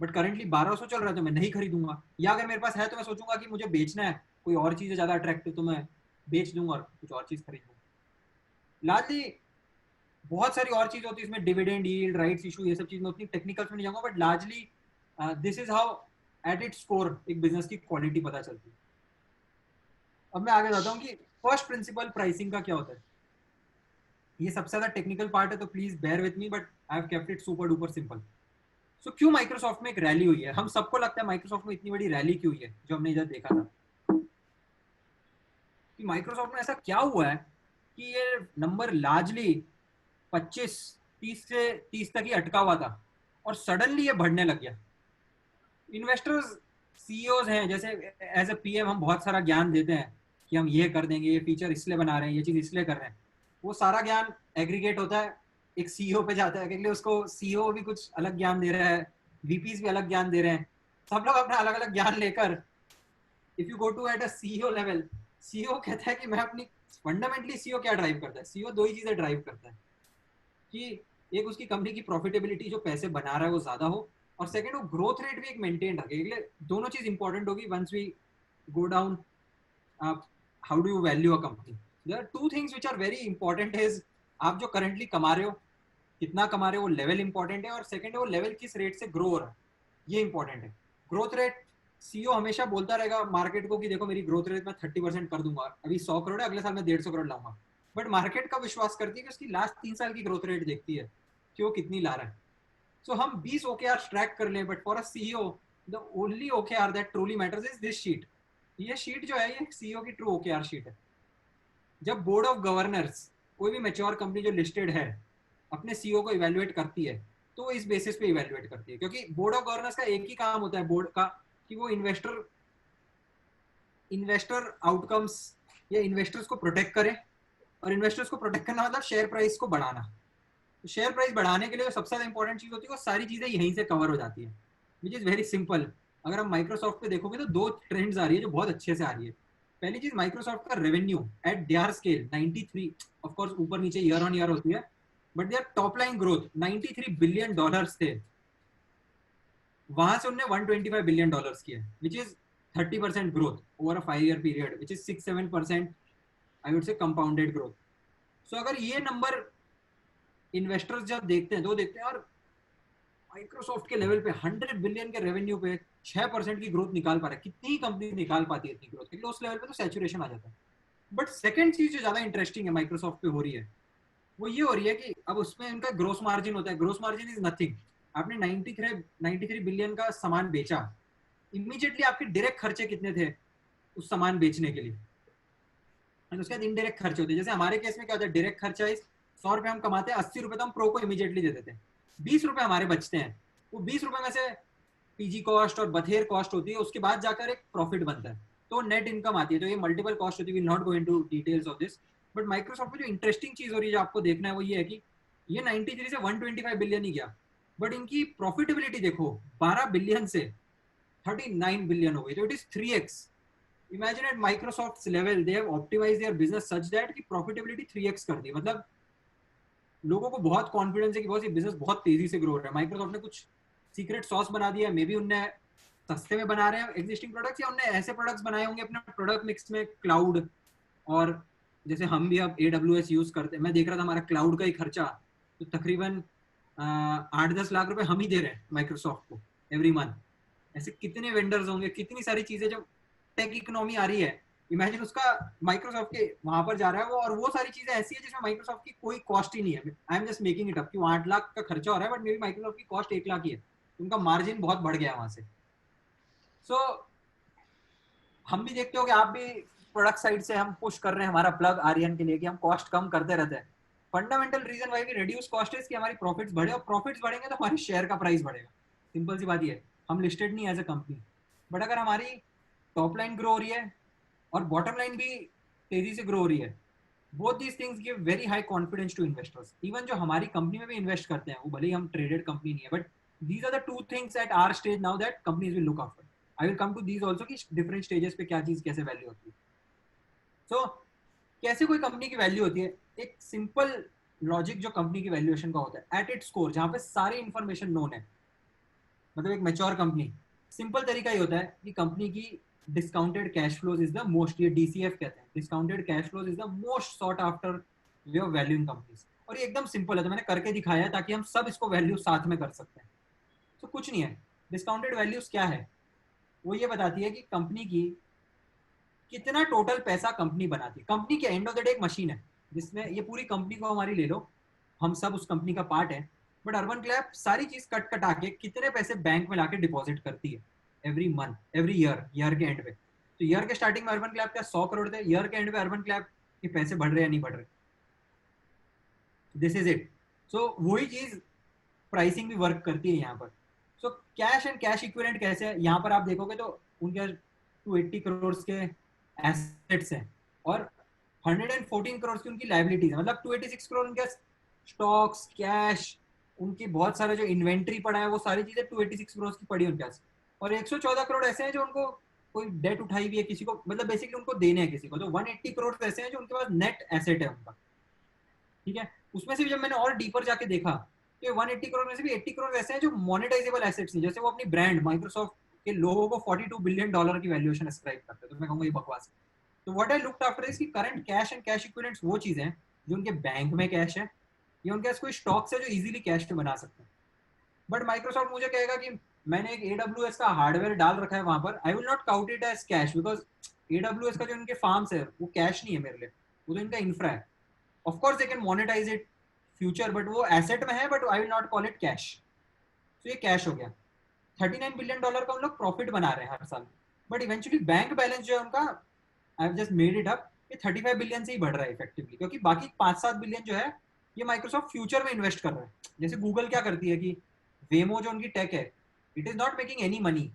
बट करंटली 1,200 चल रहा है, तो मैं नहीं खरीदूंगा. या अगर मेरे पास है तो मैं सोचूंगा कि मुझे बेचना है, कोई और चीज ज्यादा अट्रैक्टिव, तो मैं बेच दूंगा और कुछ और चीज खरीद लूंगा. लार्जली बहुत सारी और चीज होती है इसमें, डिविडेंड यील्ड, राइट्स इशू, ये सब चीज में उतनी टेक्निकल्स में नहीं जाऊंगा. But largely this is how at its core एक बिजनेस की क्वालिटी पता चलती है. अब मैं आगे जाता हूँ कि फर्स्ट प्रिंसिपल प्राइसिंग का क्या होता है. ये सबसे ज्यादा टेक्निकल पार्ट है, तो please bear with me, but I have kept it super duper simple. So क्यों माइक्रोसॉफ्ट में एक रैली हुई है? हम सबको लगता है माइक्रोसॉफ्ट में इतनी बड़ी रैली क्यों हुई है, जो हमने इधर देखा था कि माइक्रोसॉफ्ट में ऐसा क्या हुआ है कि ये नंबर लार्जली 25-30 तक ही अटका हुआ था और सडनली ये बढ़ने लग गया। इन्वेस्टर्स, सीईओज हैं, जैसे एज ए पीएम हम बहुत सारा ज्ञान देते हैं कि हम ये कर देंगे, ये फीचर इसलिए बना रहे हैं, ये चीज इसलिए कर रहे हैं। वो सारा ज्ञान एग्रीगेट होता है, एक सीईओ पे जाता है, क्योंकि उसको सीईओ भी कुछ अलग ज्ञान दे रहा है, वीपीज भी अलग ज्ञान दे रहे हैं, सब लोग अपना अलग अलग ज्ञान लेकर if you go to at a CEO level, CEO कहता है कि मैं अपनी फंडामेंटली सीईओ क्या ड्राइव करता है? सीईओ दो ही चीजें ड्राइव करता है कि एक उसकी कंपनी की प्रॉफिटेबिलिटी जो पैसे बना रहा है वो ज्यादा हो, और सेकंड वो ग्रोथ रेट भी एक मेंटेन रखे। इसलिए दोनों चीज इंपॉर्टेंट होगी once we go down how do you value a company. There are two things which are very important is आप जो करंटली कमा रहे हो, कितना कमा रहे हो, वो लेवल इंपॉर्टेंट है, और सेकंड है वो लेवल किस रेट से ग्रो हो रहा है, ये इंपॉर्टेंट है। ग्रोथ रेट सीईओ हमेशा बोलता रहेगा मार्केट को कि देखो मेरी ग्रोथ रेट मैं 30% कर दूंगा, अभी 100 करोड़ है, अगले साल मैं 150 करोड़ लाऊंगा। बट मार्केट का विश्वास करती है कि उसकी लास्ट 3 साल की ग्रोथ रेट देखती है कि वो कितनी ला रहा है। सो हम 20 OKR ट्रैक कर लें, but for a CEO the only OKR that truly matters is this sheet. ये शीट जो है ये सीईओ की ट्रू OKR शीट है। जब बोर्ड ऑफ गवर्नर्स, कोई भी मैच्योर कंपनी जो लिस्टेड है, अपने सीईओ को इवेल्युएट करती है तो वो इस बेसिस पे इवेल्युएट करती है, क्योंकि बोर्ड ऑफ गवर्नर्स का एक ही काम होता है बोर्ड का कि वो इन्वेस्टर आउटकम्स या इन्वेस्टर्स को प्रोटेक्ट करे, और इन्वेस्टर्स को प्रोटेक्ट करना मतलब शेयर प्राइस को बढ़ाना। तो शेयर प्राइस बढ़ाने के लिए सबसे ज्यादा इंपॉर्टेंट चीज होती है वो सारी चीजें यहीं से कवर हो जाती है, विच इज वेरी सिंपल। अगर हम माइक्रोसॉफ्ट पे देखोगे तो दो ट्रेंड्स आ रही है जो बहुत अच्छे से आ रही है। पहली चीज, माइक्रोसॉफ्ट का revenue at their scale 93, of course ऊपर नीचे ईयर ऑन ईयर होती है, but their top line growth $93 billion थे, वहां से उन्होंने $125 बिलियन किया, which is 30% growth over a 5 year period, which is 6-7% I would say compounded growth. So अगर ये नंबर इन्वेस्टर्स जब देखते हैं तो देखते हैं और माइक्रोसॉफ्ट के लेवल पे 100 बिलियन के रेवेन्यू पे 6% की ग्रोथ निकाल पा रहा है, कितनी कंपनी निकाल पाती है इतनी ग्रोथ, क्योंकि उस लेवल पे तो सैचुरेशन आ जाता है। बट सेकंड चीज जो ज्यादा इंटरेस्टिंग है माइक्रोसॉफ्ट पे हो रही है वो ये हो रही है कि अब उसमें उनका ग्रोस मार्जिन होता है। Gross margin is nothing. आपने 93 बिलियन का सामान बेचा, इमीडिएटली आपके डायरेक्ट खर्चे कितने थे उस सामान बेचने के लिए, और उसके बाद इनडायरेक्ट खर्चे होते हैं। जैसे हमारे केस में क्या होता है, डायरेक्ट खर्चा इस 100 रुपए हम कमाते हैं, 80 रुपए तो हम प्रो को इमीडिएटली दे देते हैं, 20 रुपए हमारे बचते हैं। वो 20 रुपए में से पीजी कॉस्ट और बथेर कॉस्ट होती है, उसके बाद जाकर एक प्रॉफिट बनता है, तो नेट इनकम आती है। तो ये मल्टीपल कॉस्ट होती है, will not go into details of this. But Microsoft में जो इंटरेस्टिंग चीज हो रही है जो आपको देखना है वो ये है कि ये 93 से 125 बिलियन ही गया, बट इनकी प्रॉफिटेबिलिटी देखो 12 बिलियन से 39 बिलियन हो गई, तो it is 3x। Imagine at Microsoft's level, they have optimized their business such that कि profitability 3x कर दी। मतलब लोगों को बहुत कॉन्फिडेंस है कि बहुत ये बिजनेस बहुत तेजी से ग्रो हो रहा है। माइक्रोसॉफ्ट ने कुछ सीक्रेट सॉस बना दिया, मे बी उनने सस्ते में बना रहे हैं एग्जिस्टिंग प्रोडक्ट्स, या उनने ऐसे प्रोडक्ट्स बनाए होंगे अपने प्रोडक्ट मिक्स में क्लाउड, और जैसे हम भी अब AWS यूज करते हैं, मैं देख रहा था हमारा क्लाउड का ही खर्चा तो तकरीबन 8-10 लाख रुपए हम ही दे रहे हैं माइक्रोसॉफ्ट को एवरी मंथ। ऐसे कितने वेंडर्स होंगे, कितनी सारी चीजें जो टेक इकोनॉमी आ रही है, इमेजिन उसका माइक्रोसॉफ्ट के वहां पर जा रहा है वो, और वो सारी चीजें ऐसी है जिसमें माइक्रोसॉफ्ट की कोई कॉस्ट ही नहीं है। I am just making it up कि 8 लाख का खर्चा हो रहा है, बट मे बी माइक्रोसॉफ्ट की कॉस्ट 1 लाख ही है, उनका मार्जिन बहुत बढ़ गया वहां से। सो हम भी देखते हो कि आप भी प्रोडक्ट साइड से हम पुश कर रहे हैं हमारा प्लग आर्यन के लिए कि हम कॉस्ट कम करते रहते हैं। Fundamental reason why we reduce cost is कि हमारी प्रॉफिट्स बढ़े, और प्रॉफिट्स बढ़ेंगे तो हमारे शेयर का प्राइस बढ़ेगा। सिंपल सी बात ये है, हम लिस्टेड नहीं एज अ कंपनी, बट अगर हमारी टॉप लाइन ग्रो हो रही है और बॉटम लाइन भी तेजी से ग्रो हो रही है, both these things give very high confidence to investors. Even जो हमारी कंपनी में भी इन्वेस्ट करते हैं, वो भले ही हम ट्रेडेड कंपनी नहीं है, but these are the two things at our stage now that companies will look after. I will come to these also कि डिफरेंट स्टेजेस पे क्या चीज कैसे वैल्यू होती है। सो कैसे कोई कंपनी की वैल्यू होती है, एक सिंपल लॉजिक जो कंपनी की वैल्यूएशन का होता है, एट इट्स कोर, जहां पे सारी इंफॉर्मेशन नोन है। मतलब एक मैच्योर कंपनी, सिंपल तरीका ही होता है कि कंपनी की discounted cash flows is the most, ये DCF कहते हैं, discounted cash flows is the most sought after way of valuing companies. और ये एकदम सिंपल है, तो मैंने करके दिखाया है ताकि हम सब इसको वैल्यू साथ में कर सकते हैं। तो कुछ नहीं है, डिस्काउंटेड वैल्यूज क्या है, वो ये बताती है कि कंपनी की कितना टोटल पैसा कंपनी बनाती है। कंपनी के एंड ऑफ द डे एक मशीन है जिसमें, ये पूरी कंपनी को हमारी ले लो, हम सब उस कंपनी का पार्ट है, बट अर्बन क्लैप सारी चीज कट कटा के कितने पैसे बैंक में लाके डिपॉजिट करती है एवरी मंथ एवरी ईयर के एंड पे। तो ईयर के स्टार्टिंग में अर्बन क्लैप का 100 करोड़ थे, ईयर के एंड पे अर्बन क्लैप के पैसे बढ़ रहे या नहीं बढ़ रहे, दिस इज इट। सो वही चीज प्राइसिंग भी वर्क करती है यहाँ पर। So cash and cash equivalent कैसे है, यहाँ पर आप देखोगे तो उनके 280 करोड़ के एसेट्स हैं और 114 करोड़ की उनकी लाइबिलिटीज है, मतलब 286 करोड़ उनके स्टॉक्स, कैश, उनकी बहुत सारे जो इन्वेंट्री पड़ा है वो सारी चीजें 286 करोड़ की पड़ी उनके पास। और 114 करोड़ ऐसे हैं जो उनको कोई डेट उठाई हुई है किसी को, मतलब बेसिकली उनको देने हैं किसी को। तो 180 करोड़ ऐसे हैं जो उनके पास नेट एसेट है उनका, ठीक है। उसमें से भी जब मैंने और डीपर जाके देखा तो 180 करोड़ में से भी 80 करोड़ ऐसे हैं जो मोनेटाइजेबल एसेट्स हैं, जैसे वो अपनी ब्रांड माइक्रोसॉफ्ट के लोगों को 42 बिलियन डॉलर की वैल्यूएशन अस्क्राइब करते हैं। तो मैं कहूंगा ये बकवास है। तो what I looked after is कि current cash and cash equivalents वो चीजें हैं जो उनके बैंक में कैश है या उनके पास कोई स्टॉक्स है जो इजीली कैश में बना सकते हैं। बट माइक्रोसॉफ्ट मुझे कहेगा कि मैंने एक AWS का हार्डवेयर डाल रखा है वहां पर, I will not count it as cash, because AWS का जो इनके फार्म्स है वो कैश नहीं है मेरे लिए, वो तो इनका इंफ्रा है। Of course they can monetize it future, but वो एसेट में है, but I will not call it cash. तो ये कैश हो गया। 39 बिलियन डॉलर का उन लोग प्रॉफिट बना रहे हैं हर साल, बट इवेंचुअली बैंक बैलेंस जो है उनका, I have just made it up, ये 35 बिलियन से ही बढ़ रहा है इफेक्टिवली, क्योंकि बाकी 5-7 बिलियन जो है ये माइक्रोसॉफ्ट फ्यूचर में इन्वेस्ट कर रहा है। जैसे गूगल क्या करती है कि वेमो जो उनकी टेक है, it is not making any money,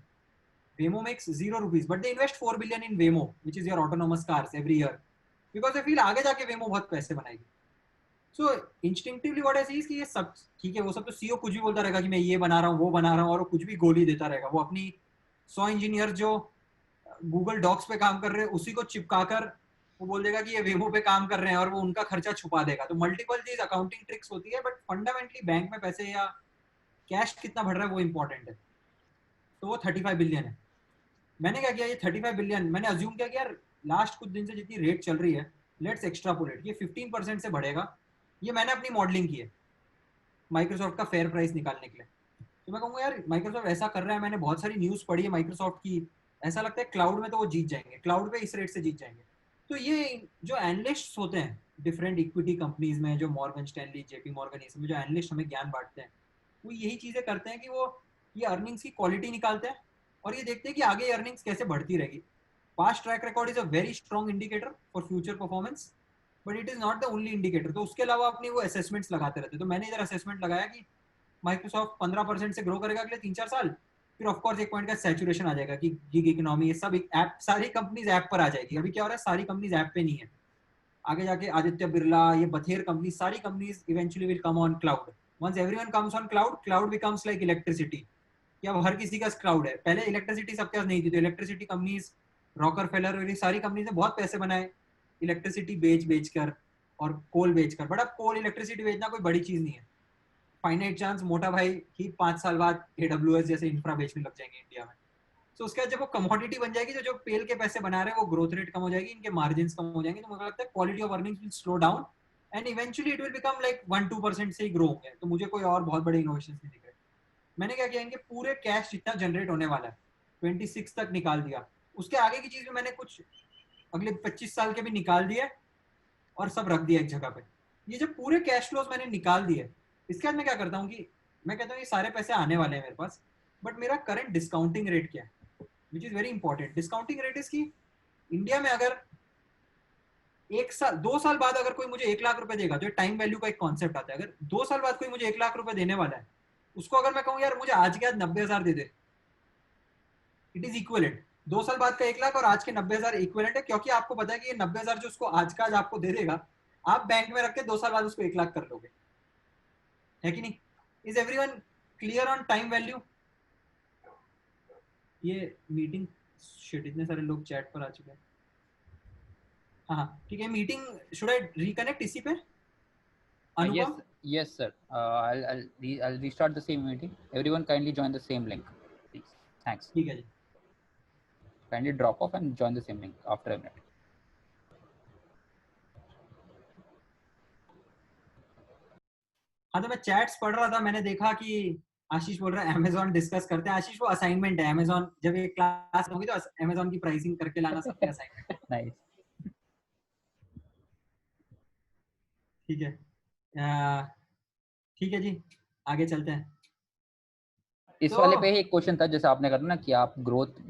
Waymo makes 0 rupees, but they invest 4 billion in Waymo which is your autonomous cars every year, because they feel आगे जाके वेमो बहुत पैसे बनाएगी। So instinctively what I see is कि ये सब ठीक है, वो सब तो सीईओ कुछ भी बोलता रहेगा कि मैं ये बना रहा हूँ वो बना रहा हूँ, और वो कुछ भी गोली देता रहेगा। वो अपनी 100 इंजीनियर जो गूगल डॉक्स पे काम कर रहे हैं उसी को चिपकाकर वो बोल देगा कि ये वेमो पे काम कर रहे हैं और वो उनका खर्चा छुपा देगा। तो मल्टीपल चीज अकाउंटिंग ट्रिक्स होती है, बट फंडामेंटली बैंक में पैसे या कैश कितना बढ़ रहा है वो इंपॉर्टेंट है। तो वो 35 बिलियन है। मैंने क्या किया, ये 35 बिलियन मैंने अज्यूम किया कि यार लास्ट कुछ दिन से जितनी रेट चल रही है, लेट्स एक्स्ट्रापोलेट, ये 15% से बढ़ेगा। ये मैंने अपनी मॉडलिंग की है माइक्रोसॉफ्ट का फेयर प्राइस निकालने के लिए। तो मैं कहूँगा यार माइक्रोसॉफ्ट ऐसा कर रहा है, मैंने बहुत सारी न्यूज़ पढ़ी है माइक्रोसॉफ्ट की, ऐसा लगता है क्लाउड में तो वो जीत जाएंगे, क्लाउड पे इस रेट से जीत जाएंगे। तो ये जो एनालिस्ट होते हैं डिफरेंट इक्विटी कंपनीज में, जो मॉर्गन स्टैनली, जेपी मॉर्गन, इसमें जो एनालिस्ट हमें ज्ञान बांटते हैं, वो यही चीज़ें करते हैं कि वो ये अर्निंग्स की क्वालिटी निकालते हैं और ये देखते हैं कि आगे अर्निंग्स कैसे बढ़ती रहेगी। Past track record is a very strong indicator for future performance, but it is not the only indicator. तो उसके अलावा अपनी वो असेसमेंट्स लगाते रहते हैं। तो मैंने इधर असेसमेंट लगाया कि माइक्रोसॉफ्ट 15% से ग्रो करेगा अगले 3-4 साल, फिर ऑफ कोर्स एक पॉइंट का सैचुरेशन आ जाएगा कि गिग इकोनॉमी, ये सब ऐप, सारी कंपनीज ऐप पर आ जाएगी। अभी क्या हो रहा है, सारी कंपनीज ऐप पे नहीं है, आगे जाके आदित्य बिरला, ये बथेर कंपनी, सारी companies eventually will come on cloud. Once everyone comes on cloud, cloud becomes like electricity, कि अब हर किसी का क्लाउड है। पहले इलेक्ट्रिसिटी सबके पास नहीं थी, तो इलेक्ट्रिसिटी कंपनीज, रॉकरफेलर, ये सारी कंपनीज ने बहुत पैसे बनाए इलेक्ट्रिसिटी बेच कर और कोल बेचकर। बट अब कोल इलेक्ट्रिसिटी बेचना कोई बड़ी चीज नहीं है, फाइनाइट चांस मोटा भाई ही 5 साल बाद AWS जैसे इंफ्रा बेचने लग जाएंगे इंडिया में। तो उसके बाद जब वो कमोडिटी बन जाएगी, तो जो पेल के पैसे बना रहे हैं वो ग्रोथ रेट कम हो जाएगी, इनके मार्जिन कम हो जाएंगे, तो मुझे लगता है quality of earnings will slow down and eventually it will become like 1-2% से ही ग्रो होंगे। तो मुझे कोई और बहुत बड़े इनोवेशन नहीं दिख रहे। मैंने क्या किया, इनके पूरे कैश जितना जनरेट होने वाला है 26 तक निकाल दिया। उसके आगे की चीज में मैंने कुछ अगले 25 साल के भी निकाल दिए और सब रख दिया एक जगह पे। ये जो पूरे कैश फ्लोज मैंने निकाल दिए, इसके बाद मैं क्या करता हूँ कि मैं कहता हूँ ये सारे पैसे आने वाले हैं मेरे पास, बट मेरा करंट डिस्काउंटिंग रेट क्या है, which is very important. Discounting rate is की इंडिया में अगर 1 साल 2 साल बाद अगर कोई मुझे 1 लाख रुपए देगा, जो टाइम वैल्यू का एक कॉन्सेप्ट आता है, अगर 2 साल बाद कोई मुझे 1 लाख रुपए देने वाला है, उसको अगर मैं कहूँ यार मुझे आज के आज 90,000 दे दे, इट इज इक्वलेंट। 2 साल बाद का 1 लाख और आज के 90,000 इक्वलेंट है, क्योंकि आपको पता है कि ये 90,000 जो उसको आज का आज आपको दे देगा, आप बैंक में रख के 2 साल बाद उसको 1 लाख कर लोगे, है कि नहीं? Is everyone clear on time value? ये मीटिंग शिट, इतने सारे लोग चैट पर आ चुके हैं। हाँ ठीक है, मीटिंग शुड आई रिकनेक्ट इसी पे? अनुपम? Yes sir, I'll restart the same meeting. Everyone kindly join the same link please. Thanks. ठीक है जी, Kindly drop off and join the same link after a minute. हाँ तो मैं चैट्स पढ़ रहा था, मैंने देखा कि आशीष बोल रहा है अमेजोन डिस्कस करते हैं। आशीष वो असाइनमेंट है, अमेजोन जब ये क्लास होगी तो अमेजोन की प्राइसिंग करके लाना सबके असाइनमेंट। Nice. ठीक है, ठीक है जी। आगे चलते हैं। इस वाले पे ही एक क्वेश्चन था, जैसे आपने कहा ना कि आप ग्रोथ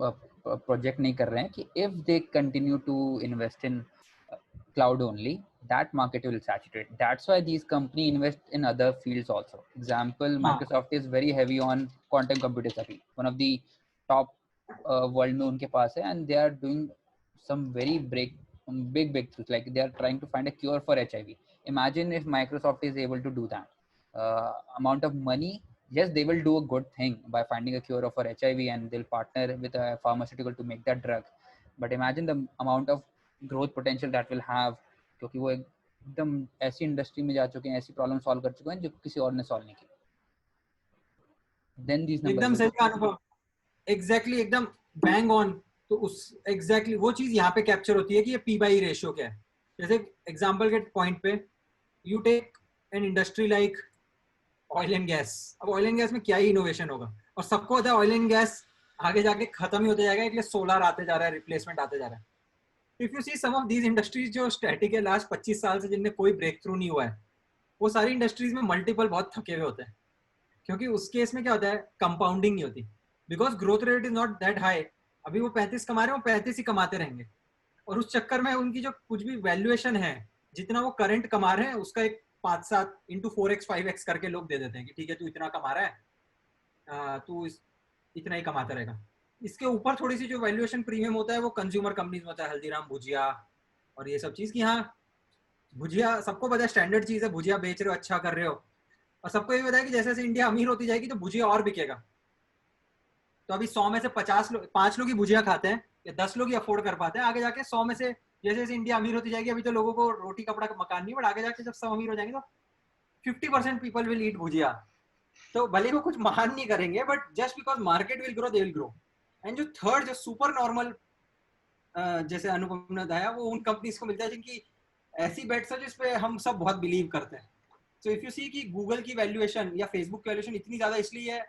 प्रोजेक्ट नहीं कर रहे हैं, कि if they continue to invest in cloud only, that market will saturate. That's why these company invest in other fields also. Example, Microsoft is very heavy on quantum computers abhi, one of the top world में उनके पास है, and they are doing some very big breakthroughs, like they are trying to find a cure for HIV. Imagine if Microsoft is able to do that amount of money. Yes, they will do a good thing by finding a cure for HIV, and they'll partner with a pharmaceutical to make that drug. But imagine the amount of growth potential that will have, क्योंकि वो एकदम ऐसी industry में जा चुके हैं, ऐसी problem solve कर चुके हैं जो किसी और ने सॉल्व नहीं की. देन दीस नंबर्स एकदम सही अनुभव, एग्जैक्टली एकदम बैंग ऑन. तो उस एग्जैक्टली वो चीज यहाँ पे कैप्चर होती है कि ये पी बाई रेशियो क्या है. जैसे एग्जांपल के पॉइंट पे you take an industry like oil and gas. अब ऑयल एंड गैस में क्या ही इनोवेशन होगा, और सबको पता है ऑयल एंड गैस आगे जाके खत्म ही होता जाएगा, इसलिए सोलर आते जा रहा है, रिप्लेसमेंट आते जा रहा है. If you see some of these industries जो स्टैटिक है लास्ट 25 साल से, जिनमें कोई ब्रेक थ्रू नहीं हुआ है, वो सारी इंडस्ट्रीज में मल्टीपल बहुत थके हुए होते हैं. क्योंकि उस केस में क्या होता है, कंपाउंडिंग नहीं होती, because growth rate is not that high. अभी वो 35 कमा रहे हैं, वो 35 ही कमाते रहेंगे, और उस चक्कर में उनकी जो कुछ भी वैल्यूएशन है, जितना वो करंट कमा रहे हैं उसका एक 5-7 इंटू 4x 5x करके लोग दे देते हैं कि ठीक है तू इतना कमा रहा है, तू इतना ही कमाता रहेगा. इसके ऊपर थोड़ी सी जो वैल्यूएशन प्रीमियम होता है वो कंज्यूमर कंपनीज में होता है, हल्दीराम भुजिया और ये सब चीज की. हाँ भुजिया सबको पता है स्टैंडर्ड चीज है, भुजिया बेच रहे हो, अच्छा कर रहे हो, और सबको ये पता है कि जैसे जैसे इंडिया अमीर होती जाएगी तो भुजिया और बिकेगा. तो अभी 100 में से 5 लोग ही भुजिया खाते हैं, या 10 लोग ही अफोर्ड कर पाते हैं. आगे जाके 100 में से जैसे जैसे इंडिया अमीर होती जाएगी, अभी तो लोगों को रोटी कपड़ा मकान नहीं, बट आगे जाके जब सब अमीर हो जाएंगे तो 50% पीपल विल ईट भुजिया. तो भले वो कुछ महान नहीं करेंगे, but just because market will grow they will grow. And जो थर्ड, जो सुपर नॉर्मल, जैसे अनुपम ने बताया, वो उन कंपनीज को मिलता है जिनकी ऐसी बेट्स है जिसपे हम सब बहुत बिलीव करते हैं. सो इफ यू सी कि गूगल की वैल्यूएशन या फेसबुक की वैल्यूएशन इतनी ज्यादा इसलिए है,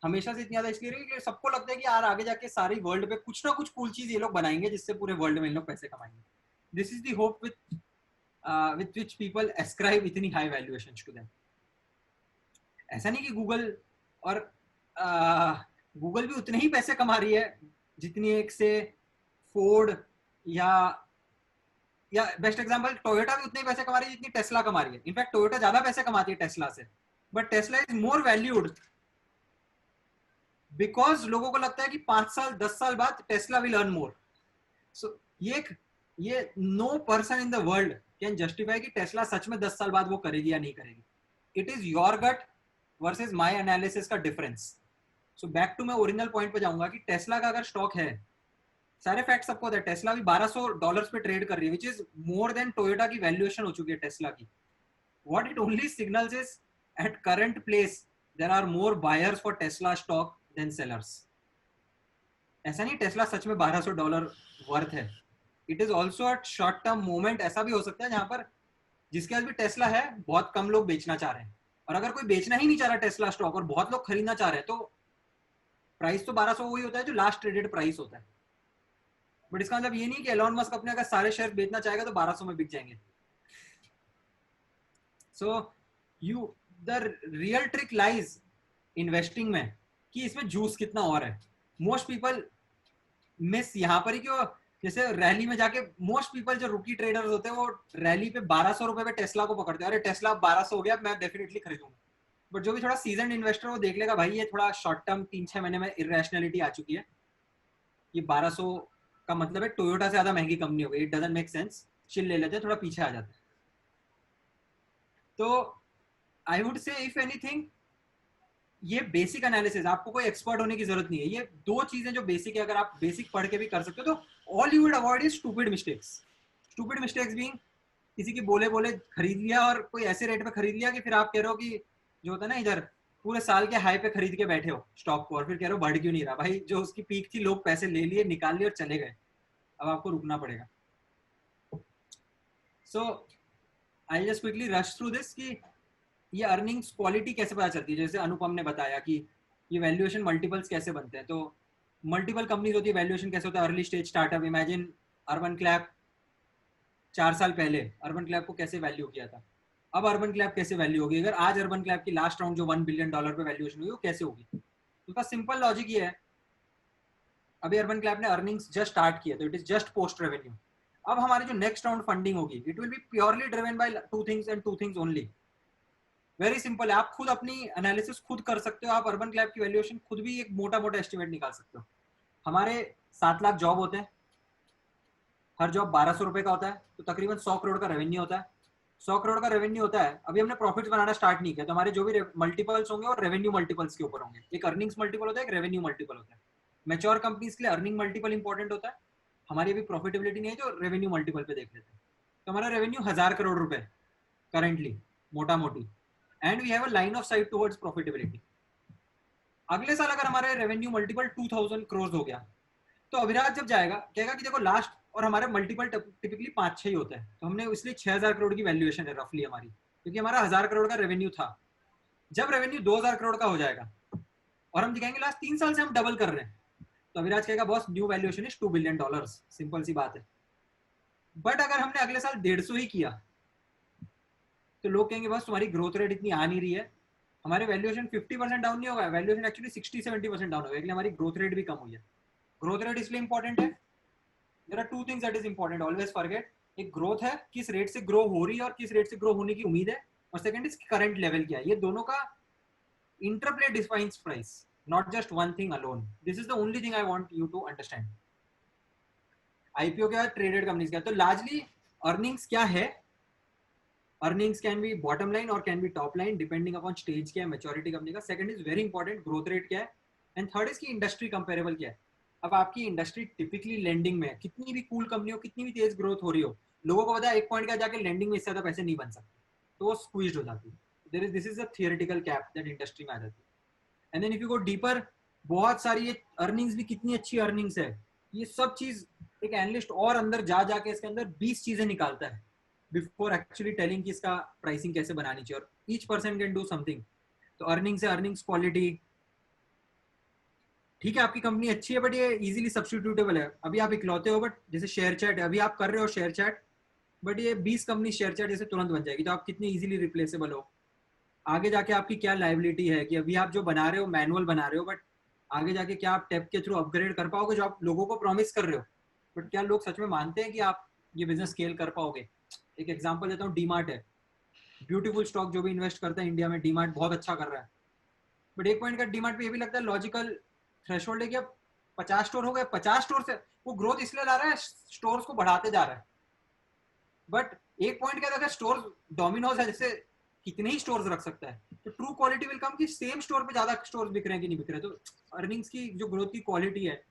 हमेशा से इतनी ज्यादा इसलिए रही कि सबको लगता है कि यार आगे जाके सारी वर्ल्ड पे कुछ ना कुछ कूल चीज ये लोग बनाएंगे जिससे पूरे वर्ल्ड में इन लोग पैसे कमाएंगे. This is the hope with which people ascribe इतनी हाई वैल्यूएशन टू देम. ऐसा नहीं कि गूगल भी उतने ही पैसे कमा रही है जितनी एक से फोर्ड या बेस्ट एग्जांपल टोयोटा भी उतने ही पैसे कमा रही है जितनी टेस्ला कमा रही है. इनफैक्ट टोयोटा ज्यादा पैसे कमाती है टेस्ला से, but Tesla is more valued because लोगों को लगता है कि 5 साल 10 साल बाद Tesla will earn more. So ये no person in the world can justify कि टेस्ला सच में 10 साल बाद वो करेगी या नहीं करेगी. It is your gut versus my analysis का डिफरेंस. सो बैक टू मैं ओरिजिनल पॉइंट पे जाऊंगा कि टेस्ला का अगर स्टॉक है, सारे फैक्ट सबको होता है, टेस्ला भी $1200 पे ट्रेड कर रही है, which is more than Toyota की वैल्यूएशन हो चुकी है टेस्ला की. What it only signals is at current place there are more buyers for Tesla stock than sellers. ऐसा नहीं टेस्ला सच में $1200 वर्थ है. It is also a short term moment. ऐसा भी हो सकता है जहां पर जिसके पास भी टेस्ला है बहुत कम लोग बेचना चाह रहे हैं, और अगर कोई बेचना ही नहीं चाह रहा टेस्ला स्टॉक और बहुत लोग खरीदना चाह रहे हैं, तो प्राइस तो 1200 वही होता है जो लास्ट ट्रेडेड प्राइस होता है. बट इसका मतलब ये नहीं कि एलॉन मस्क अपने अगर सारे शेयर बेचना चाहेगा तो 1200 में बिक जाएंगे. So the real trick lies investing में कि इसमें जूस कितना और है. मोस्ट पीपल मिस यहाँ पर ही क्यों, जैसे रैली में जाके मोस्ट पीपल जो रुकी ट्रेडर्स होते हैं वो रैली पे 1200 रुपए पे टेस्ला को पकड़ते हैं. अरे टेस्ला 1200 हो गया, मैं डेफिनेटली खरीदूंगा. बट जो भी थोड़ा सीजन इन्वेस्टर वो देख लेगा भाई ये थोड़ा शॉर्ट टर्म 3-6 महीने में इरेशनैलिटी आ चुकी है, ये 1200 का मतलब है टोयोटा से ज्यादा महंगी कंपनी हो गई, it doesn't make sense, chill ले लेते हैं, थोड़ा पीछे आ जाते हैं. तो आई वुड से इफ एनीथिंग ये बेसिक एनालिसिस, आपको कोई एक्सपर्ट होने की जरूरत नहीं है. ये 2 चीजें जो बेसिक है, अगर आप बेसिक पढ़ के भी कर सकते हो तो all you would avoid is stupid mistakes. Stupid mistakes being किसी की बोले खरीद लिया और कोई ऐसे रेट पे खरीद लिया कि फिर आप कह रहे हो कि जो होता है ना इधर पूरे साल के हाई पे खरीद के बैठे हो स्टॉक को, और फिर कह रहे हो बढ़ क्यों नहीं रहा. भाई जो उसकी पीक थी लोग पैसे ले लिए, निकाल लिए और चले गए, अब आपको रुकना पड़ेगा. So I just quickly rush through this कि ये अर्निंग्स क्वालिटी कैसे पता चलती है. जैसे अनुपम ने बताया कि ये वैल्यूएशन मल्टीपल्स कैसे बनते हैं. तो मल्टीपल कंपनीज होती है, वैल्यूएशन कैसे होता है. Early stage startup, imagine urban clap 4 साल पहले अर्बन क्लैप को कैसे वैल्यू किया था. अब अर्बन क्लैब कैसे वैल्यू होगी, अगर आज अर्बन क्लैब की लास्ट राउंड जो $1 बिलियन पे वैल्यूएशन हुई वो कैसे होगी? उसका सिंपल लॉजिक ये है, अभी अर्बन क्लैब ने अर्निंग्स जस्ट स्टार्ट किया तो it is just post revenue. अब हमारी जो नेक्स्ट राउंड फंडिंग होगी it will be purely driven by two things and two things only. Very simple है, आप खुद अपनी एनालिसिस खुद कर सकते हो, आप अर्बन क्लैब की वैल्यूएशन खुद भी एक मोटा मोटा एस्टिमेट निकाल सकते हो। हमारे 7 लाख जॉब होते हैं, हर जॉब 1200 रुपए का होता है, तो तकरीबन 100 करोड़ का रेवेन्यू होता है। 100 करोड़ का रेवेन्यू होता है, अभी हमने प्रॉफिट्स बनाना स्टार्ट नहीं किया, तो हमारे जो भी मल्टीपल्स होंगे और रेवेन्यू मल्टीपल्स के ऊपर होंगे। एक अर्निंग्स मल्टीपल होता है, एक रेवेन्यू मल्टीपल होता है। मैच्योर कंपनीज के लिए अर्निंग मल्टीपल इंपॉर्टेंट होता है, हमारी अभी प्रॉफिटेबिलिटी नहीं है जो रेवेन्यू मल्टीपल पे देख लेते हैं। तो हमारा रेवेन्यू 1000 करोड़ रुपए करंटली मोटा मोटी, and we have a line of sight towards profitability. अगले साल अगर हमारे रेवेन्यू मल्टीपल 2000 करोड़ हो गया तो अभिराज जब जाएगा कहेगा कि देखो लास्ट, और हमारे मल्टीपल टिपिकली 5-6 ही होता है, तो हमने इसलिए 6000 करोड़ की वैल्यूएशन है रफली हमारी, क्योंकि हमारा 1000 करोड़ का रेवेन्यू था। जब रेवेन्यू 2000 करोड़ का हो जाएगा और हम दिखाएंगे लास्ट 3 साल से हम डबल कर रहे हैं, तो अभिराज कहेगा boss new valuation is $2 billion. Simple सी बात है। बट अगर हमने अगले साल 150 ही किया तो लोग कहेंगे बस तुम्हारी ग्रोथ रेट इतनी आ नहीं रही है, हमारे वैल्यूएशन 50% डाउन नहीं होगा, वैल्यूएशन एक्चुअली 60-70% डाउन होगा, इसलिए हमारी ग्रोथ रेट भी कम हुई है। ग्रोथ रेट इसलिए इंपॉर्टेंट है, there are two things that is important, always forget. एक ग्रोथ है, किस रेट से ग्रो हो रही है और किस रेट से ग्रो होने की उम्मीद है, और सेकंड इज करंट लेवल क्या है। ये दोनों का interplay defines price, not just one thing alone. This is the only thing I want you to understand. IPO के बाद ट्रेडेड कंपनीज क्या, तो लार्जली अर्निंग्स क्या है, earnings can be bottom line और can be top line depending upon stage क्या है maturity company का। Second is very important, growth rate क्या है, and third is key industry comparable क्या है। अब आपकी इंडस्ट्री टिपिकली लेंडिंग में, कितनी भी कूल कंपनी हो, कितनी भी तेज ग्रोथ हो रही हो, लोगों को पता है एक पॉइंट का जाके लेंडिंग में इससे ज्यादा पैसे नहीं बन सकते, तो वो स्क्वीज्ड हो जाती है। This is a theoretical cap that industry में आ जाती है। And then if you go deeper, बहुत सारी ये अर्निंग्स भी कितनी अच्छी अर्निंग्स है, ये सब चीज एक एनालिस्ट और अंदर जा जाके इसके अंदर 20 चीजें निकालता है बिफोर एक्चुअली टेलिंग कि इसका प्राइसिंग कैसे बनानी चाहिए, और each person can do something. तो अर्निंग्स है, अर्निंग्स क्वालिटी, ठीक है आपकी कंपनी अच्छी है बट ये इजीली सब्स्टिट्यूटेबल है। अभी आप इकलौते हो, बट जैसे शेयर चैट है, अभी आप कर रहे हो शेयर चैट, बट ये 20 कंपनी शेयर चैट जैसे तुरंत बन जाएगी, तो आप कितनी इजीली रिप्लेसेबल हो। आगे जाके आपकी क्या लायबिलिटी है कि अभी आप जो बना रहे हो मैनुअल बना रहे हो, बट आगे जाके क्या आप टेप के थ्रू अपग्रेड कर पाओगे जो आप लोगों को प्रॉमिस कर रहे हो, बट क्या लोग सच में मानते हैं कि आप ये बिजनेस स्केल कर पाओगे। एक एग्जांपल देता हूँ, डीमार्ट है, ब्यूटीफुल स्टॉक, जो भी इन्वेस्ट करता है इंडिया में डीमार्ट बहुत अच्छा कर रहा है, बट एक पॉइंट का डीमार्ट पे ये भी लगता है लॉजिकल थ्रेशोल्ड है कि अब 50 स्टोर हो गए, 50 स्टोर से वो ग्रोथ इसलिए ला रहा है, स्टोर्स को बढ़ाते जा रहा है, बट एक पॉइंट क्या था, स्टोर डोमिनोज है जैसे कितने ही स्टोर्स रख सकता है, तो ट्रू क्वालिटी विल कम कि सेम स्टोर पे ज्यादा स्टोर्स बिक रहे हैं कि नहीं बिक रहे। तो अर्निंग्स की जो ग्रोथ की क्वालिटी है,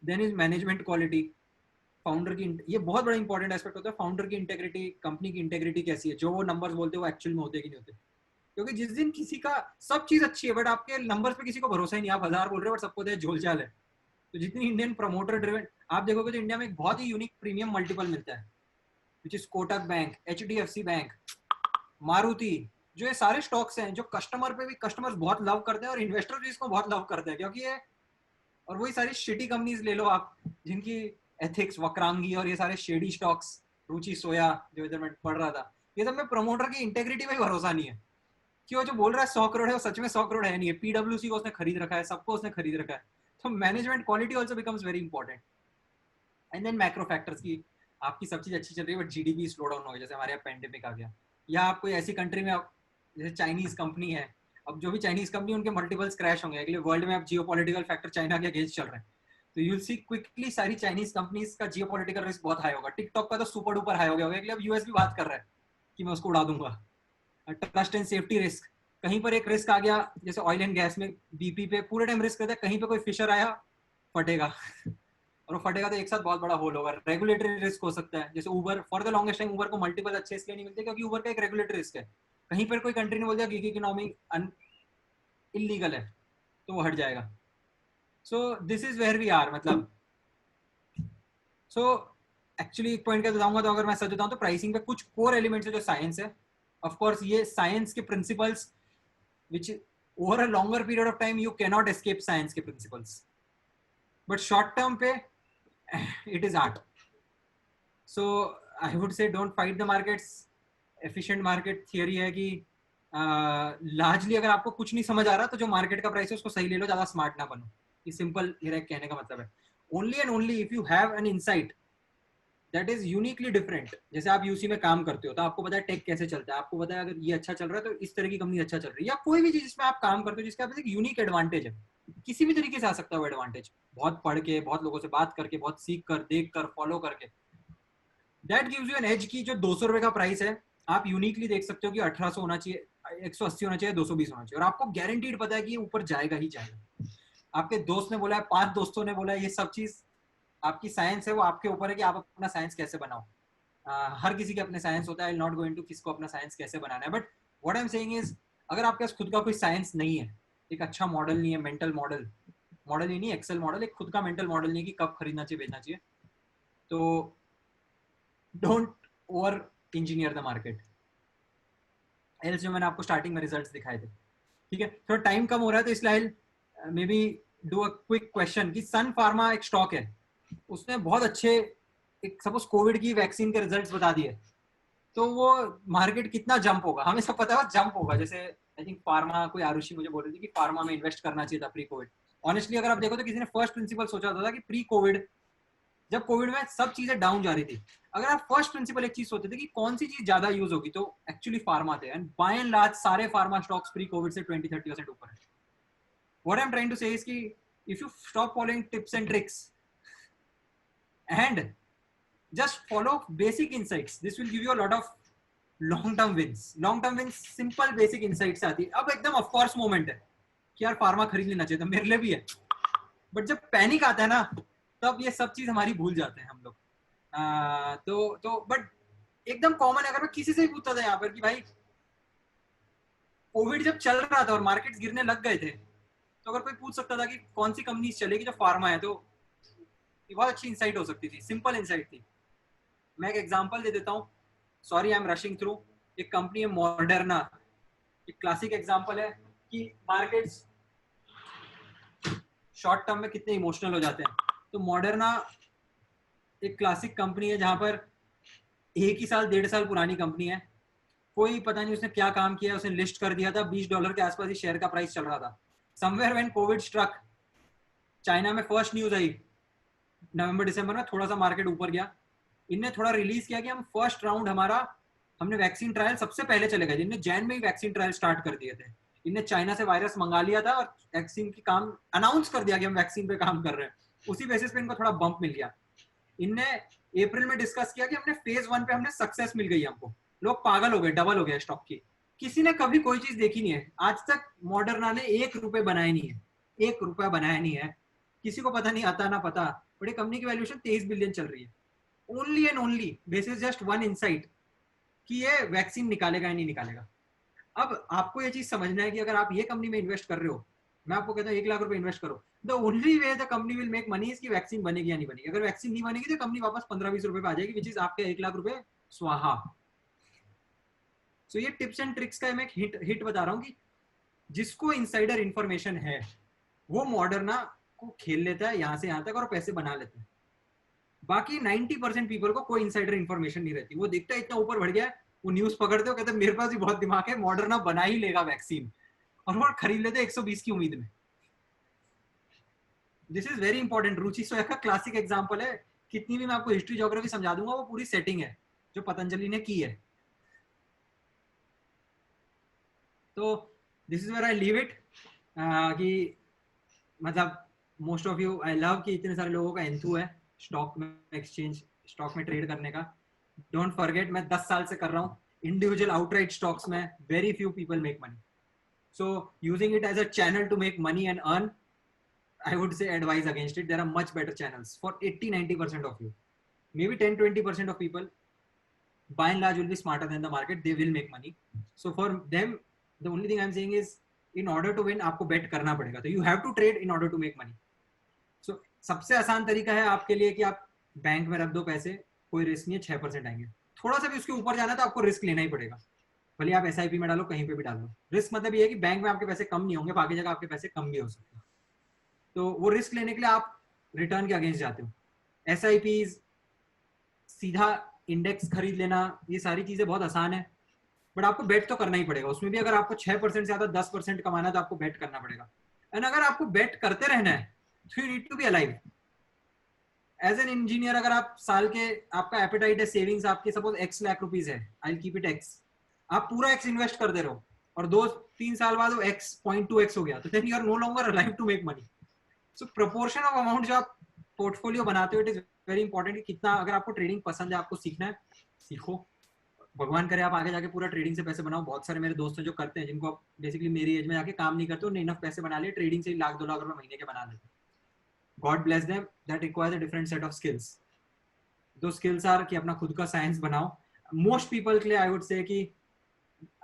then is management quality, founder की, ये बहुत बड़ा इंपॉर्टेंट एस्पेक्ट होता है। फाउंडर की इंटेग्रिटी, कंपनी की इंटेग्रिटी कैसी है, जो वो नंबर्स बोलते हैं वो एक्चुअल में होते कि नहीं होते। क्योंकि जिस दिन किसी का सब चीज अच्छी है बट आपके नंबर्स पे किसी को भरोसा ही नहीं, आप 1000 बोल रहे हो बट सबको झोल चाल है। तो जितनी इंडियन प्रमोटर ड्रिवन आप देखोगे तो इंडिया में एक बहुत ही यूनिक प्रीमियम मल्टीपल मिलता है, which is Kotak bank, HDFC bank, Maruti, जो ये सारे स्टॉक्स हैं जो कस्टमर पे भी कस्टमर्स बहुत लव करते हैं और इन्वेस्टर्स भी इसको बहुत लव करते हैं, क्योंकि ये, और वही सारी शिटी कंपनीज ले लो आप जिनकी एथिक्स वक्रांगी और ये सारे शेडी स्टॉक्स, रुचि सोया जो इधर मैं पढ़ रहा था, ये सब में प्रमोटर की इंटेग्रिटी में भरोसा नहीं है कि वो जो बोल रहा है 100 करोड़ है वो सच में 100 करोड़ है नहीं है। PwC को उसने खरीद रखा है, सबको उसने खरीद रखा है। तो management quality also becomes very important. And then macro factors की, आपकी सब चीज अच्छी चल रही है बट GDP स्लो डाउन हो गया, जैसे हमारे यहाँ पेंडेमिक आ गया, या आप कोई ऐसी कंट्री में, जैसे चाइनीज कंपनी है, अब जो भी चाइनीज कंपनी उनके मल्टीपल्स क्रैश होंगे, अगले वर्ल्ड में अब जियोपॉलिटिकल फैक्टर चाइना के अगेंस्ट चल रहे हैं, तो यू विल सी क्विकली सारी चाइनीज कंपनीज का जियोपॉलिटिकल रिस्क बहुत हाई होगा। टिकटॉक का तो सुपर डुपर हाई हो गया होगा, अब यूएस भी बात कर रहा है कि मैं उसको उड़ा दूंगा। ट्रस्ट एंड सेफ्टी रिस्क, कहीं पर एक रिस्क आ गया, जैसे ऑयल एंड गैस में BP पे पूरे टाइम रिस्क रहता है, कहीं पे कोई फिशर आया फटेगा और वो फटेगा तो एक साथ बहुत बड़ा होल होगा। रेगुलेटरी रिस्क हो सकता है, जैसे Uber, for the longest time Uber को मल्टीपल अच्छे इसलिए नहीं मिलते क्योंकि ऊबर का एक रेगुलेटरी रिस्क है, कहीं पर कोई कंट्री ने बोल दिया गिग इकोनॉमी इलीगल है तो वो हट जाएगा। So this is where we are, मतलब सो एक्चुअली एक पॉइंट का बताऊंगा, तो अगर मैं सच बताऊं तो प्राइसिंग पे कुछ कोर एलिमेंट्स है जो साइंस है, ऑफ कोर्स ये साइंस के principles which over a longer period of time you cannot escape science के principles, but short term पे it is art. So I would say don't fight the markets, efficient market theory है कि largely अगर आपको कुछ नहीं समझ आ रहा तो जो मार्केट का प्राइस है उसको सही ले लो, ज्यादा स्मार्ट ना बनो। ये सिंपल मेरा कहने का मतलब है। Only and only if you have an insight that is uniquely different. जैसे आप यूसी में काम करते हो तो आपको पता है टेक कैसे चलता है, आपको पता है अगर ये अच्छा चल रहा है तो इस तरह की कंपनी अच्छा चल रही है, या कोई भी चीज जिसमें आप काम करते हो जिसका एक यूनिक एडवांटेज है। किसी भी तरीके से आ सकता है वो एडवांटेज, बहुत पढ़ के, बहुत लोगों से बात करके, बहुत सीख कर, देख कर, फॉलो करके। That gives you an edge की जो 200 रुपए का प्राइस है आप यूनिकली देख सकते हो कि 1800 होना चाहिए, 180 होना चाहिए, 220 होना चाहिए, और आपको गारंटीड पता है कि ये ऊपर जाएगा ही जाएगा। आपके दोस्त ने बोला है, 5 दोस्तों ने बोला है, ये सब चीज आपकी साइंस है, वो आपके ऊपर है कि आप अपना साइंस कैसे बनाओ। हर किसी के अपने साइंस होता है, नॉट गोइंग टू किसको अपना साइंस कैसे बनाना है, but what I am saying is अगर आपके पास खुद का कोई साइंस नहीं है, एक अच्छा मॉडल नहीं है, मेंटल मॉडल ही नहीं, एक्सेल मॉडल, एक खुद का मेंटल मॉडल नहीं है कि कब खरीदना चाहिए, बेचना चाहिए, तो don't over engineer the market. Else जो मैंने आपको स्टार्टिंग में रिजल्ट्स दिखाए थे, ठीक है। थोड़ा टाइम कम हो रहा है तो इसलिए may be do a quick question कि सन फार्मा एक स्टॉक है, उसने बहुत अच्छे एक सपोज कोविड की वैक्सीन के रिजल्ट्स बता दिए, तो वो मार्केट कितना जंप होगा हमें सब पता है, जंप होगा। जैसे आई थिंक फार्मा, कोई आरुषि मुझे बोल रही थी कि फार्मा में इन्वेस्ट करना चाहिए था प्री कोविड। ऑनेस्टली अगर आप देखो तो किसी ने फर्स्ट प्रिंसिपल सोचा था कि प्री कोविड, जब कोविड में सब चीजें डाउन जा रही थी, अगर आप फर्स्ट प्रिंसिपल एक चीज सोचते थे कि कौन सी चीज ज्यादा यूज होगी, तो एक्चुअली फार्मा थे। एंड बाय एंड लार्ज सारे फार्मा स्टॉक्स प्री कोविड से 20-30% ऊपर है। What I am trying to say is कि if you stop following tips and tricks and just follow basic insights, this will give you a lot of long term wins simple basic insights आती है। अब एकदम of course moment है कि यार pharma खरीद लेना चाहिए, तो मेरे लिए भी है, बट जब पैनिक आता है ना तब ये सब चीज हमारी भूल जाते हैं हम लोग। तो बट एकदम कॉमन है। अगर मैं किसी से भी पूछता था यहाँ पर कि भाई कोविड जब चल रहा था और मार्केट्स गिरने लग गए थे, तो अगर कोई पूछ सकता था कि कौन सी कंपनी चलेगी जो फार्मा है, तो बहुत अच्छी इंसाइट हो सकती थी, सिंपल इंसाइट थी। मैं एक एग्जांपल दे देता हूँ, sorry I am rushing through. एक कंपनी है मॉडर्ना, एक क्लासिक एग्जांपल है कि मार्केट्स शॉर्ट टर्म में कितने इमोशनल हो जाते हैं। तो मॉडर्ना एक क्लासिक कंपनी है जहां पर 1 साल पुरानी कंपनी है, कोई पता नहीं उसने क्या काम किया, उसने लिस्ट कर दिया था, $20 के आसपास ही शेयर का प्राइस चल रहा था। Somewhere when covid struck, China में फर्स्ट न्यूज आई नवंबर दिसंबर में, थोड़ा सा मार्केट ऊपर गया, इनने थोड़ा रिलीज किया कि हम फर्स्ट राउंड हमने वैक्सीन ट्रायल सबसे पहले चले गए, इनने जैन में ही वैक्सीन ट्रायल स्टार्ट कर दिए थे, इनने चाइना से वायरस मंगा लिया था और वैक्सीन की काम अनाउंस कर दिया कि हम वैक्सीन पे काम कर रहे हैं। उसी बेसिस पे इनको थोड़ा बम्प मिल गया। इनने अप्रैल में डिस्कस किया कि हमने फेज 1 पे हमने सक्सेस मिल गई हमको, लोग पागल हो गए, डबल हो गया स्टॉक की। किसी ने कभी कोई चीज देखी नहीं है आज तक, मॉडर्ना ने ₹1 बनाया नहीं है, ₹1 बनाया नहीं है, किसी को पता नहीं, आता ना पता, बड़ी कंपनी की वैल्यूएशन 23 बिलियन चल रही है, only and only basis just one insight कि ये वैक्सीन निकालेगा या नहीं निकालेगा। अब आपको ये चीज समझना है कि अगर आप ये कंपनी में इन्वेस्ट कर रहे हो, मैं आपको कहता हूँ 1 लाख रुपए इन्वेस्ट करो, the only way the company will make money इसकी वैक्सीन बनेगी या नहीं बनेगी। अगर वैक्सीन नहीं बनेगी तो कंपनी वापस 15-20 रुपए पे आ जाएगी, विच इज आपके 1 लाख रुपए स्वाहा। सो ये टिप्स एंड ट्रिक्स का मैं एक हिट बता रहा हूँ कि जिसको इनसाइडर इंफॉर्मेशन है वो मॉडर्ना को खेल लेता है यहाँ से यहाँ तक और पैसे बना लेता है। बाकी 90% पीपल को कोई इनसाइडर इंफॉर्मेशन नहीं रहती, वो देखता है इतना ऊपर बढ़ गया है, वो न्यूज पकड़ते हो, कहते मेरे पास भी बहुत दिमाग है, मॉडर्ना बना ही लेगा वैक्सीन, और वो खरीद लेते 120 की उम्मीद में। This is very important. Ruchi Soya का क्लासिक एग्जांपल है, कितनी भी मैं आपको हिस्ट्री ज्योग्राफी समझा दूंगा, वो पूरी सेटिंग है जो पतंजलि ने की है। तो this is where I leave it कि मतलब most of you, I love कि इतने सारे लोगों का एंथू है स्टॉक में, एक्सचेंज स्टॉक में ट्रेड करने का। डोंट फॉरगेट मैं 10 साल से कर रहा हूँ इंडिविजुअल आउटराइट स्टॉक्स में, very few people make money, so using it as a channel to make money and earn, I would say advise against it. There are much better channels for 80-90% of you. Maybe 10-20% of people, by and large, will be smarter than the market. They will make money. So for them, the only thing I'm saying is, in order to win, आपको bet करना पड़ेगा. So you have to trade in order to make money. So सबसे आसान तरीका है आपके लिए कि आप बैंक में रख दो पैसे, कोई रिस्क नहीं है, 6% आएंगे। थोड़ा सा भी उसके ऊपर जाना तो आपको रिस्क लेना ही पड़ेगा, भले आप SIP में डालो, कहीं पे भी डालो। रिस्क मतलब ये है कि बैंक में आपके पैसे कम नहीं होंगे, बाकी जगह आपके पैसे कम भी हो सकते हैं। तो वो रिस्क लेने के लिए आप रिटर्न के अगेंस्ट जाते हो। SIPs, सीधा इंडेक्स खरीद लेना, ये सारी चीजें बहुत आसान है। बट आपको बेट तो करना ही पड़ेगा उसमें भी। अगर आपको 6% से ज्यादा 10% कमाना है तो आपको बेट करना पड़ेगा। एंड अगर आपको बेट करते रहना है तो you need to be alive as an engineer. अगर आप साल के आपका एपेटाइट है सेविंग्स आपकी सपोज x लाख रुपीज है, I will keep it x, आप पूरा x इन्वेस्ट कर दे रहे हो और 2-3 साल बाद वो x 0.2x हो गया, तो then you are no longer alive to make money. So proportion of amount जो आप पोर्टफोलियो बनाते हो इट इज वेरी इंपॉर्टेंट कि कितना, अगर आपको ट्रेडिंग पसंद है, आपको सीखना है, सीखो। भगवान करे आप आगे जाके पूरा ट्रेडिंग से पैसे बनाओ। बहुत सारे मेरे दोस्त हैं जो करते हैं, जिनको बेसिकली मेरी एज में जाके काम नहीं करते, उन्हें इनफ पैसे बना लिए ट्रेडिंग से ही 1-2 लाख रुपए महीने के बना लेते। God bless them, that requires a different set of skills. Those skills are कि अपना खुद का साइंस बनाओ। Most people के लिए I would say कि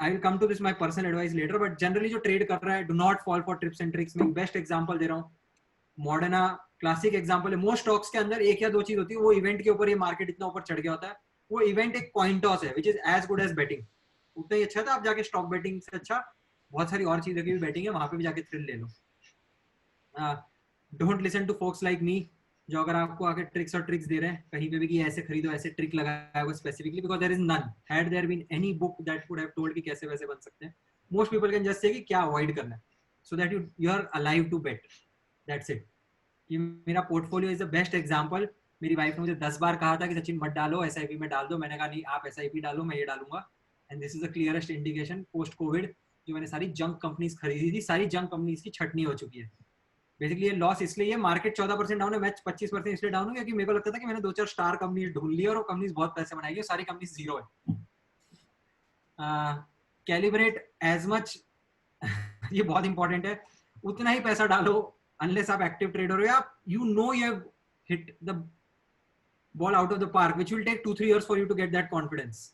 I will come to this my personal advice later, but generally जो ट्रेड कर रहा है do not fall for tips and tricks। मैं बेस्ट एग्जांपल दे रहा हूँ, मॉडर्ना क्लासिक एग्जांपल है। मोस्ट स्टॉक्स के अंदर 1 या 2 चीज होती है, वो इवेंट के ऊपर ये मार्केट इतना ऊपर चढ़ गया होता है। वो इवेंट एक कॉइन टॉस है which is as good as betting। उतना ही अच्छा था, आप जाके स्टॉक बेटिंग से अच्छा बहुत सारी और चीजें की भी बेटिंग है, वहां पे भी जाके थ्रिल ले लो। Don't listen to folks like me जो अगर आपको आके ट्रिक्स और ट्रिक्स दे रहे हैं कहीं पे भी कि ऐसे खरीदो, ऐसे ट्रिक लगाया हुआ specifically, because there is none. Had there been any book that could have told कि कैसे वैसे बन सकते हैं, most people can just say कि क्या अवॉइड करना है, so that you are alive to bet. That's it. ये मेरा portfolio is the best example. मेरी वाइफ ने मुझे 10 बार कहा था कि सचिन मत डालो, एसआईपी में डाल दो। मैंने कहा नहीं, आप एसआईपी डालो, मैं ये डालूंगा। And this is the clearest indication post Covid, जो मैंने सारी जंक कंपनीज खरीदी थी, सारी जंक कंपनीज की छटनी हो चुकी है। बेसिकली ये लॉस इसलिए है, मार्केट 14% डाउन है, मैं 25% इसलिए डाउन हूं क्योंकि मेरे को लगता था कि मैंने 2-4 स्टार कंपनी ढूंढ ली और वो कंपनीज बहुत पैसे बनाएगी, सारी कंपनीज जीरो है। कैलिब्रेट एज मच ये बहुत इंपॉर्टेंट है, उतना ही पैसा डालो अनलेस आप एक्टिव ट्रेडर हो या you know you have hit the ball out of the park, which will take 2-3 years for you to get that confidence.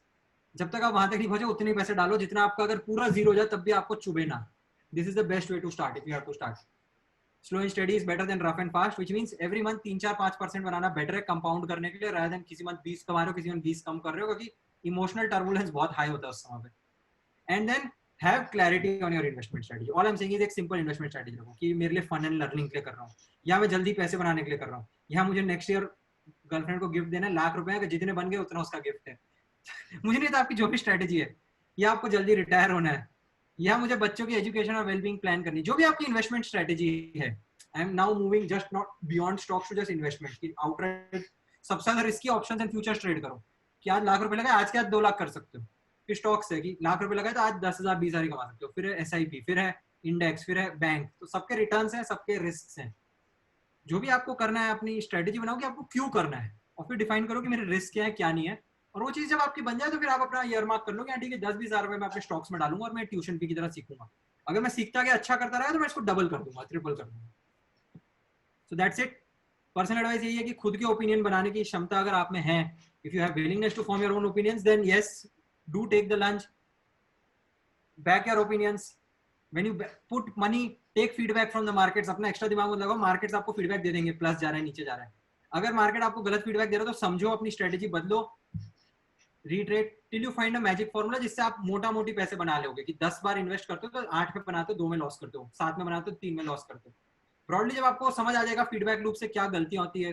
जब तक आप वहां तक नहीं पहुंचे उतने ही पैसे डालो जितना आपका, अगर पूरा जीरो हो जाए तब भी आपको चुभे ना। This is the best way to start if you have to start. Slow and steady is better than rough and fast, which means every month 3-4-5% बनाना बेटर है कंपाउंड करने के लिए, रादर देन किसी मंथ 20 कमा रहे हो, किसी मंथ 20 कम कर रहे हो, क्योंकि इमोशनल टर्बुलेंस बहुत हाई होता है उस समय पे। And then have clarity on your investment strategy. All I am saying is एक सिंपल इन्वेस्टमेंट स्ट्रेटजी रखो कि मेरे लिए फन एंड लर्निंग के लिए कर रहा हूँ, या मैं जल्दी पैसे बनाने के लिए कर रहा हूँ, या मुझे नेक्स्ट ईयर गर्लफ्रेंड को गिफ्ट देना है ₹1,00,000 का, जितने बन गए उतना उसका गिफ्ट है। मुझे नहीं, तो आपकी जो भी स्ट्रेटजी है, या आपको जल्दी रिटायर होना है, या मुझे बच्चों की एजुकेशन और वेलबींग प्लान करनी, जो भी आपकी इन्वेस्टमेंट स्ट्रेटजी है। I am now moving just not beyond stocks to just investment की आउटराइट सबसे ज्यादा risky options and futures trade करो कि आज ₹1,00,000 लगा, आज के आज 2 लाख कर सकते हो। फिर स्टॉक्स है कि ₹1,00,000 लगाए तो आज 10,000 20,000 कमा सकते हो। फिर है एसआईपी, फिर है इंडेक्स, फिर है बैंक। तो सबके रिटर्न्स हैं, सबके रिस्क हैं। जो भी आपको करना है अपनी स्ट्रेटजी बनाओ कि आपको क्यों करना है, और फिर डिफाइन करो कि मेरे रिस्क क्या है क्या नहीं है। और वो चीज जब आपकी बन जाए तो फिर आप अपना ईयर मार्क कर लो कि ठीक है 10-20 हज़ार रुपए मैं अपने स्टॉक्स में डालूंगा और मैं ट्यूशन फी की तरह सीखूंगा। अगर मैं सीखता गया, अच्छा करता रहा तो मैं इसको डबल कर दूंगा, ट्रिपल कर दूंगा। So that's it. Personal advice यही है कि खुद के ओपिनियन बनाने की क्षमता अगर आप में है, if you have willingness to form your own opinions, then yes, do take the lunch, back your opinions. When you put money, take feedback from the markets. अपना एक्स्ट्रा दिमाग मत लगाओ, मार्केट्स आपको फीडबैक दे देंगे, प्लस जा रहा है, नीचे जा रहा है। अगर मार्केट आपको गलत फीडबैक दे रहा है तो समझो, अपनी स्ट्रेटजी बदलो, retrade till you find a magic formula जिससे आप मोटा मोटी पैसे बना लोगे कि 10 बार इन्वेस्ट करते हो तो 8 में बनाते हो, 2 में लॉस करते हो, 7 में बनाते हो, 3 में लॉस करते हो। ब्रॉडली जब आपको समझ आ जाएगा फीडबैक लूप से क्या गलतियां होती है,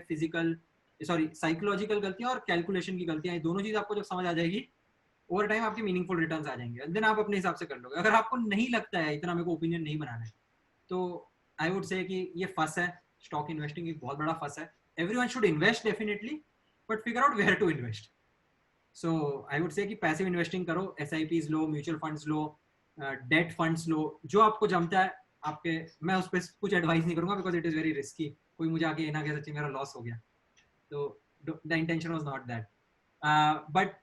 साइकोलॉजिकल गलतियां और कैलकुलेशन की गलतियां, ये दोनों चीज आपको जब समझ आ जाएगी, ओवर टाइम आपकी मीनिंगफुल रिटर्न्स आ जाएंगे। देन आप अपने हिसाब से कर लोगे। अगर आपको नहीं लगता है इतना मेरे को ओपिनियन नहीं बनाना है, तो आई वुड से कि ये फस है, स्टॉक इन्वेस्टिंग एक बहुत बड़ा फस है। Everyone should invest definitely, but figure out where to invest. So I would say कि पैसिव इन्वेस्टिंग करो, एसआईपीज लो, म्यूचुअल फंड्स लो, डेट फंड्स लो, जो आपको जमता है आपके। मैं उस पर कुछ एडवाइस नहीं करूंगा because it is very risky. कोई मुझे आगे ना कह सच्ची मेरा लॉस हो गया, तो the intention was not that. But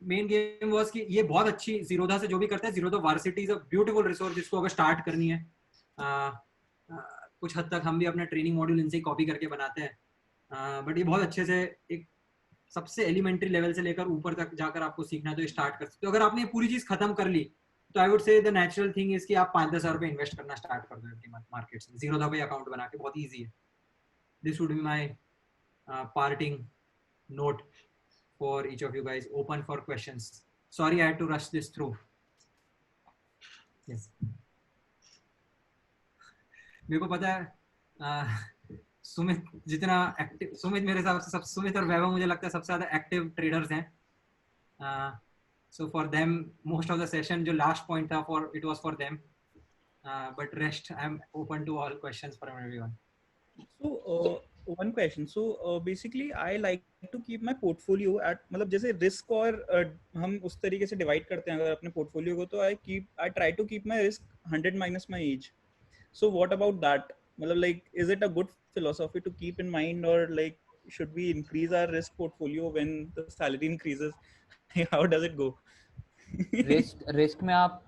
main game was कि ये बहुत अच्छी जीरोधा से जो भी करते हैं, Zerodha varsity is a beautiful resource जिसको अगर स्टार्ट करनी है। कुछ हद तक हम भी अपना ट्रेनिंग मॉड्यूल इनसे ही कॉपी करके बनाते हैं, बट ये बहुत अच्छे से एक सबसे एलिमेंट्री लेवल से लेकर ऊपर तक जाकर आपको सीखना है तो स्टार्ट कर सकते हो। अगर आपने ये पूरी चीज खत्म कर ली तो आई वुड से द नेचुरल थिंग इज कि आप 5-10 हज़ार रुपए इन्वेस्ट करना स्टार्ट कर दो एवरी मंथ मार्केट्स में, जीरोधा पे अकाउंट बना के, बहुत ईजी है। This would be my parting note for each of you guys. Open for questions. Sorry I had to rush this through. Yes, मेरे को पता है सुमित जितना एक्टिव, सुमित मेरे हिसाब से सुमित और वैभव मुझे लगता है सबसे ज्यादा एक्टिव ट्रेडर्स हैं। So for them, most of the session, जो last point था it was for them. But rest, I'm open to all questions from everyone. So one question. So basically, I like to keep my portfolio at मतलब जैसे risk और हम उस तरीके से divide करते हैं अगर अपने portfolio को, तो I try to keep my risk 100 minus my age. So what about that? मतलब like, is it a good philosophy to keep in mind, or like should we increase our risk portfolio when the salary increases? How does it go? Risk में आप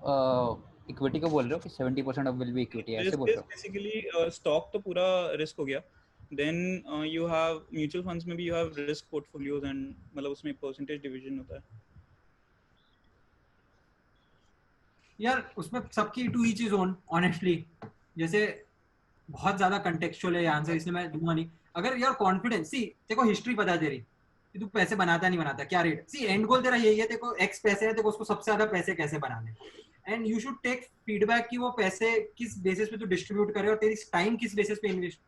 equity को बोल रहे हो कि 70% of will be equity, ऐसे बोल रहे हो? बेसिकली स्टॉक तो पूरा रिस्क हो गया, then you have mutual funds में भी you have risk portfolios, and मतलब उसमें परसेंटेज डिवीजन होता है यार। उसमें सबकी to each is own honestly. जैसे बहुत ज्यादा कंटेक्चुअल है आंसर, इसलिए मैं दूंगा नहीं। अगर यार कॉन्फिडेंस, सी देखो हिस्ट्री पता है तेरी कि तू पैसे बनाता नहीं बनाता, क्या रेट, सी एंड गोल तेरा यही है, देखो एक्स पैसे है, देखो उसको सबसे ज्यादा पैसे कैसे बनाने, and you should take feedback कि वो पैसे किस बेसिस पे तू डिस्ट्रीब्यूट करे और तेरी टाइम किस बेसिस पे invest.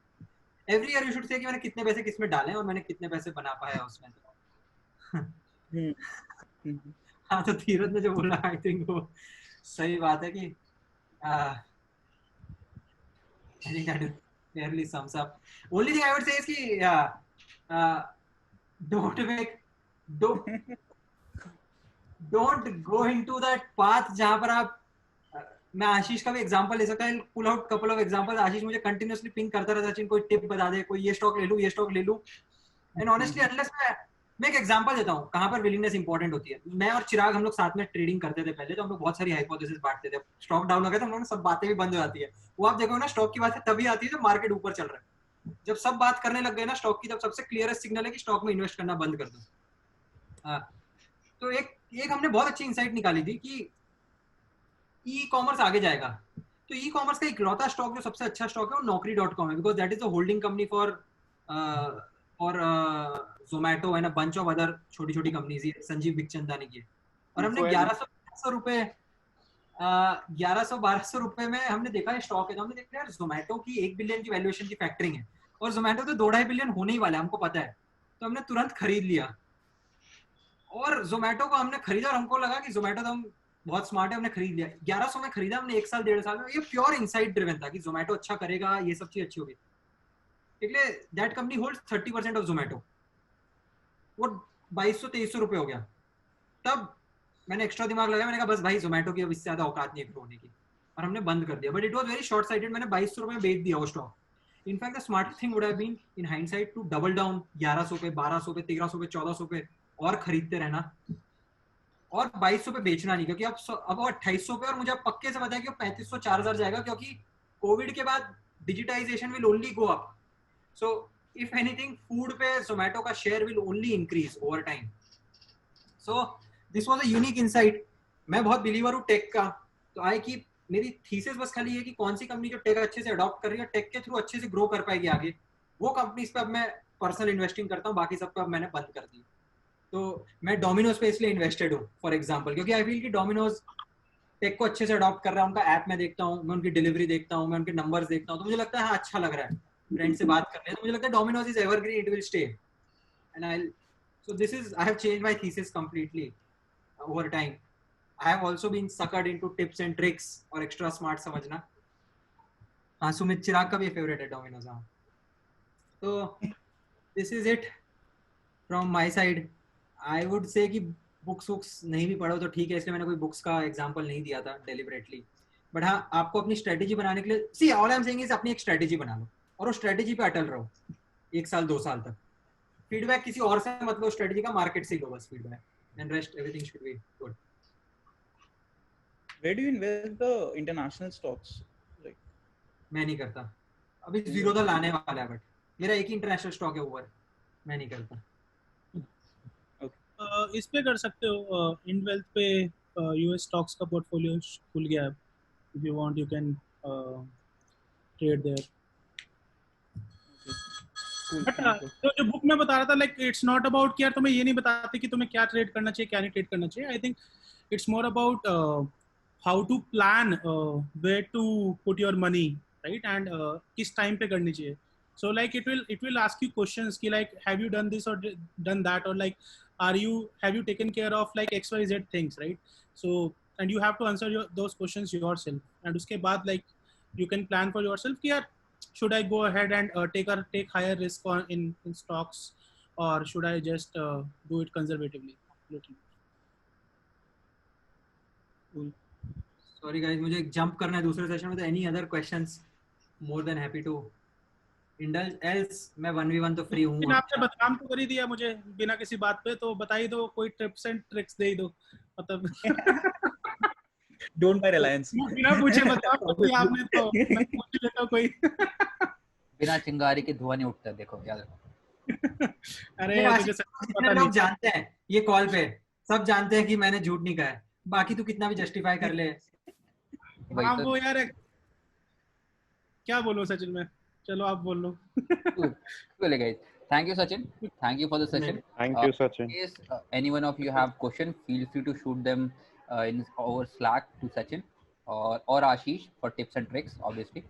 Every year you should say कि मैंने कितने पैसे किस में डाले और मैंने कितने पैसे बना पाया उसमें। हाँ, तो धीरज ने जो बोला आई थिंक वो सही बात है कि I think that fairly sums up. Only thing I would say is कि don't go into that path जहाँ पर आप मैं आशीष का भी एग्जांपल ले सकता हूँ, pull out couple of example. Ashish मुझे कंटिन्यूअसली पिंग करता रहता है, सचिन कोई टिप बता दे, कोई ये स्टॉक ले लूं, ये स्टॉक ले लूं, एंड ऑनेस्टली अनलेस मैं एक एग्जांपल देता हूँ कहाँ पर विलिंगनेस इंपॉर्टेंट होती है। मैं और चिराग हम लोग साथ में ट्रेडिंग करते थे पहले, तो हम लोग बहुत सारी हाइपोथेसिस बांटते थे। स्टॉक डाउन हो गया तो हम लोग सब बातें भी बंद हो जाती है। वो आप देखो ना, स्टॉक की बात तभी आती है जब मार्केट ऊपर चल रहा है। जब सब बात करने लग गए ना स्टॉक की, तब सबसे क्लियरेस्ट सिग्नल है कि स्टॉक में इन्वेस्ट करना बंद कर दो। तो एक हमने बहुत अच्छी इंसाइट निकाली थी कि ई कॉमर्स आगे जाएगा। तो ई कॉमर्स का इकलौता स्टॉक जो सबसे अच्छा स्टॉक है वो Naukri.com है, because that is the holding company for Zomato and a bunch of other छोटी छोटी कंपनीज, संजीव बिखचंदानी की। और हमने 1100 रुपए 1100-1200 रुपए में हमने देखा है स्टॉक है, तो हमने देखा यार जोमेटो की 1 बिलियन की वैल्यूएशन की फैक्टरिंग है और जोमेटो तो 2.5 बिलियन होने ही वाला है, हमको पता है। तो हमने तुरंत खरीद लिया और जोमेटो को हमने खरीदा और हमको लगा कि जोमेटो तो हम बहुत स्मार्ट है, हमने खरीद लिया। 1100 में खरीदा हमने, 1 साल 1.5 साल में। ये प्योर इनसाइट ड्रिवन था कि जोमेटो अच्छा करेगा, ये सब चीज अच्छी होगी। इसलिए that company holds 30% of Zomato. वो 2200-2300 रुपए हो गया। तब मैंने एक्स्ट्रा दिमाग लगाया, मैंने कहा बस भाई जोमेटो की अब इससे ज्यादा औकात नहीं है होने की, और हमने बंद कर दिया। But it was very short sighted, मैंने 2200 रुपए में बेच दिया वो stock. In fact the smart thing would have been in hindsight to double down 1100 पे, 1200 पे, 1300 पे, 1400 पे और खरीदते रहना, और 2200 पे बेचना नहीं, क्योंकि अब वो 2800 पे, और मुझे अब पक्के से पता है कि 3500-4000 जाएगा, क्योंकि कोविड के बाद digitization will only go up. So if anything food पे जोमेटो का share will only increase over time. So this was a unique insight. मैं बहुत बिलीवर हूँ टेक का, तो आई की मेरी थीसिस बस खाली है कि कौन सी कंपनी जो टेक अच्छे से अडॉप्ट कर रही है, टेक के थ्रू अच्छे से ग्रो कर पाएगी आगे, वो कंपनीज पे अब मैं पर्सनल इन्वेस्टिंग करता हूँ। बाकी सबको अब मैंने बंद कर दी। तो मैं डोमिनोज पे इसलिए इन्वेस्टेड हूँ फॉर एग्जांपल, क्योंकि आई फील कि डोमिनोज टेक को अच्छे से अडॉप्ट कर रहा है। उनका ऐप मैं देखता हूँ, मैं उनकी डिलीवरी देखता हूँ, मैं उनके नंबर्स देखता हूँ, तो मुझे लगता है हाँ अच्छा लग रहा है। फ्रेंड से बात कर रहे हैं तो मुझे लगता है Domino's is evergreen, it will stay, and I so this is I have changed my thesis completely over time. I have also been suckered into tips and tricks और extra smart समझना। हाँ, सुमित चिराग का भी फेवरेट है Domino's. हाँ, तो this is it from my side. I would say कि books नहीं भी पढ़ो तो ठीक है, इसलिए मैंने कोई बुक्स का एग्जांपल नहीं दिया था डेलिबरेटली। बट हाँ, आपको अपनी स्ट्रेटेजी बनाने के लिए, see all I am saying is अपनी एक स्ट्रेटेजी बना लो और वो स्ट्रेटेजी पे अटल रहो 1 साल 2 साल तक। फीडबैक किसी और से मत लो, स्ट्रेटेजी का मार्केट से लो बस feedback, and rest everything should be good. Where do you invest the international stocks? Like, मैं नहीं करता अभी, जीरो तो लाने वाला है, बट मेरा एक ही इंटरनेशनल स्टॉक है ओवर, मैं नहीं करता। इस पे कर सकते हो, इनवेल्थ पे यूएस स्टॉक्स का पोर्टफोलियो खुल गया है, if you want you can trade there. But तो जो बुक में बता रहा था, लाइक इट्स नॉट अबाउट कि यार तुम्हें ये नहीं बताते कि तुम्हें क्या ट्रेड करना चाहिए, क्या नहीं ट्रेड करना चाहिए। I think it's more about how to plan where to put your money, right, and किस टाइम पे करनी चाहिए। So like it will ask you questions ki like have you done this or done that, or like have you taken care of like XYZ things, right? So and you have to answer those questions yourself, and uske baad like you can plan for yourself ki yaar, should I go ahead and take higher risk in stocks, or should I just do it conservatively little? Sorry guys, मुझे jump करना है दूसरे session में, तो any other questions more than happy to indulge, else मैं 1v1 तो free हूँ। आपने बदनाम तो कर ही दिया मुझे बिना किसी बात पे, तो बता ही दो कोई टिप्स एंड ट्रिक्स दे ही दो, मतलब डोंट बाय रिलायंस बिना पूछे बताओ कोई, आपने तो मैं पूछ लेता हूं कोई। बिना चिंगारी के धुआं नहीं उठता, देखो याद रखो। अरे जितने लोग जानते हैं ये कॉल पे, सब जानते हैं कि मैंने झूठ नहीं कहा है, बाकी तू कितना भी जस्टिफाई कर ले। हाँ वो यार क्या बोलो सचिन में, चलो आप बोल लो। Cool guys, thank you Sachin, thank you for the session. Thank you Sachin. In case any one of you have question, feel free to shoot them in our Slack to Sachin or Ashish for tips and tricks, obviously.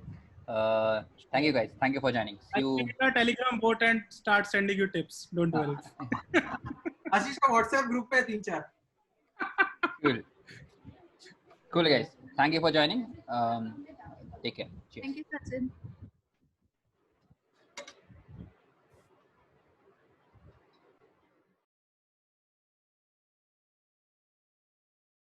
Thank you guys, thank you for joining. See you. I'll make a Telegram bot and start sending you tips, don't worry. आशीष का WhatsApp group पे 3-4। Cool guys, thank you for joining. Take care. Cheers. Thank you Sachin.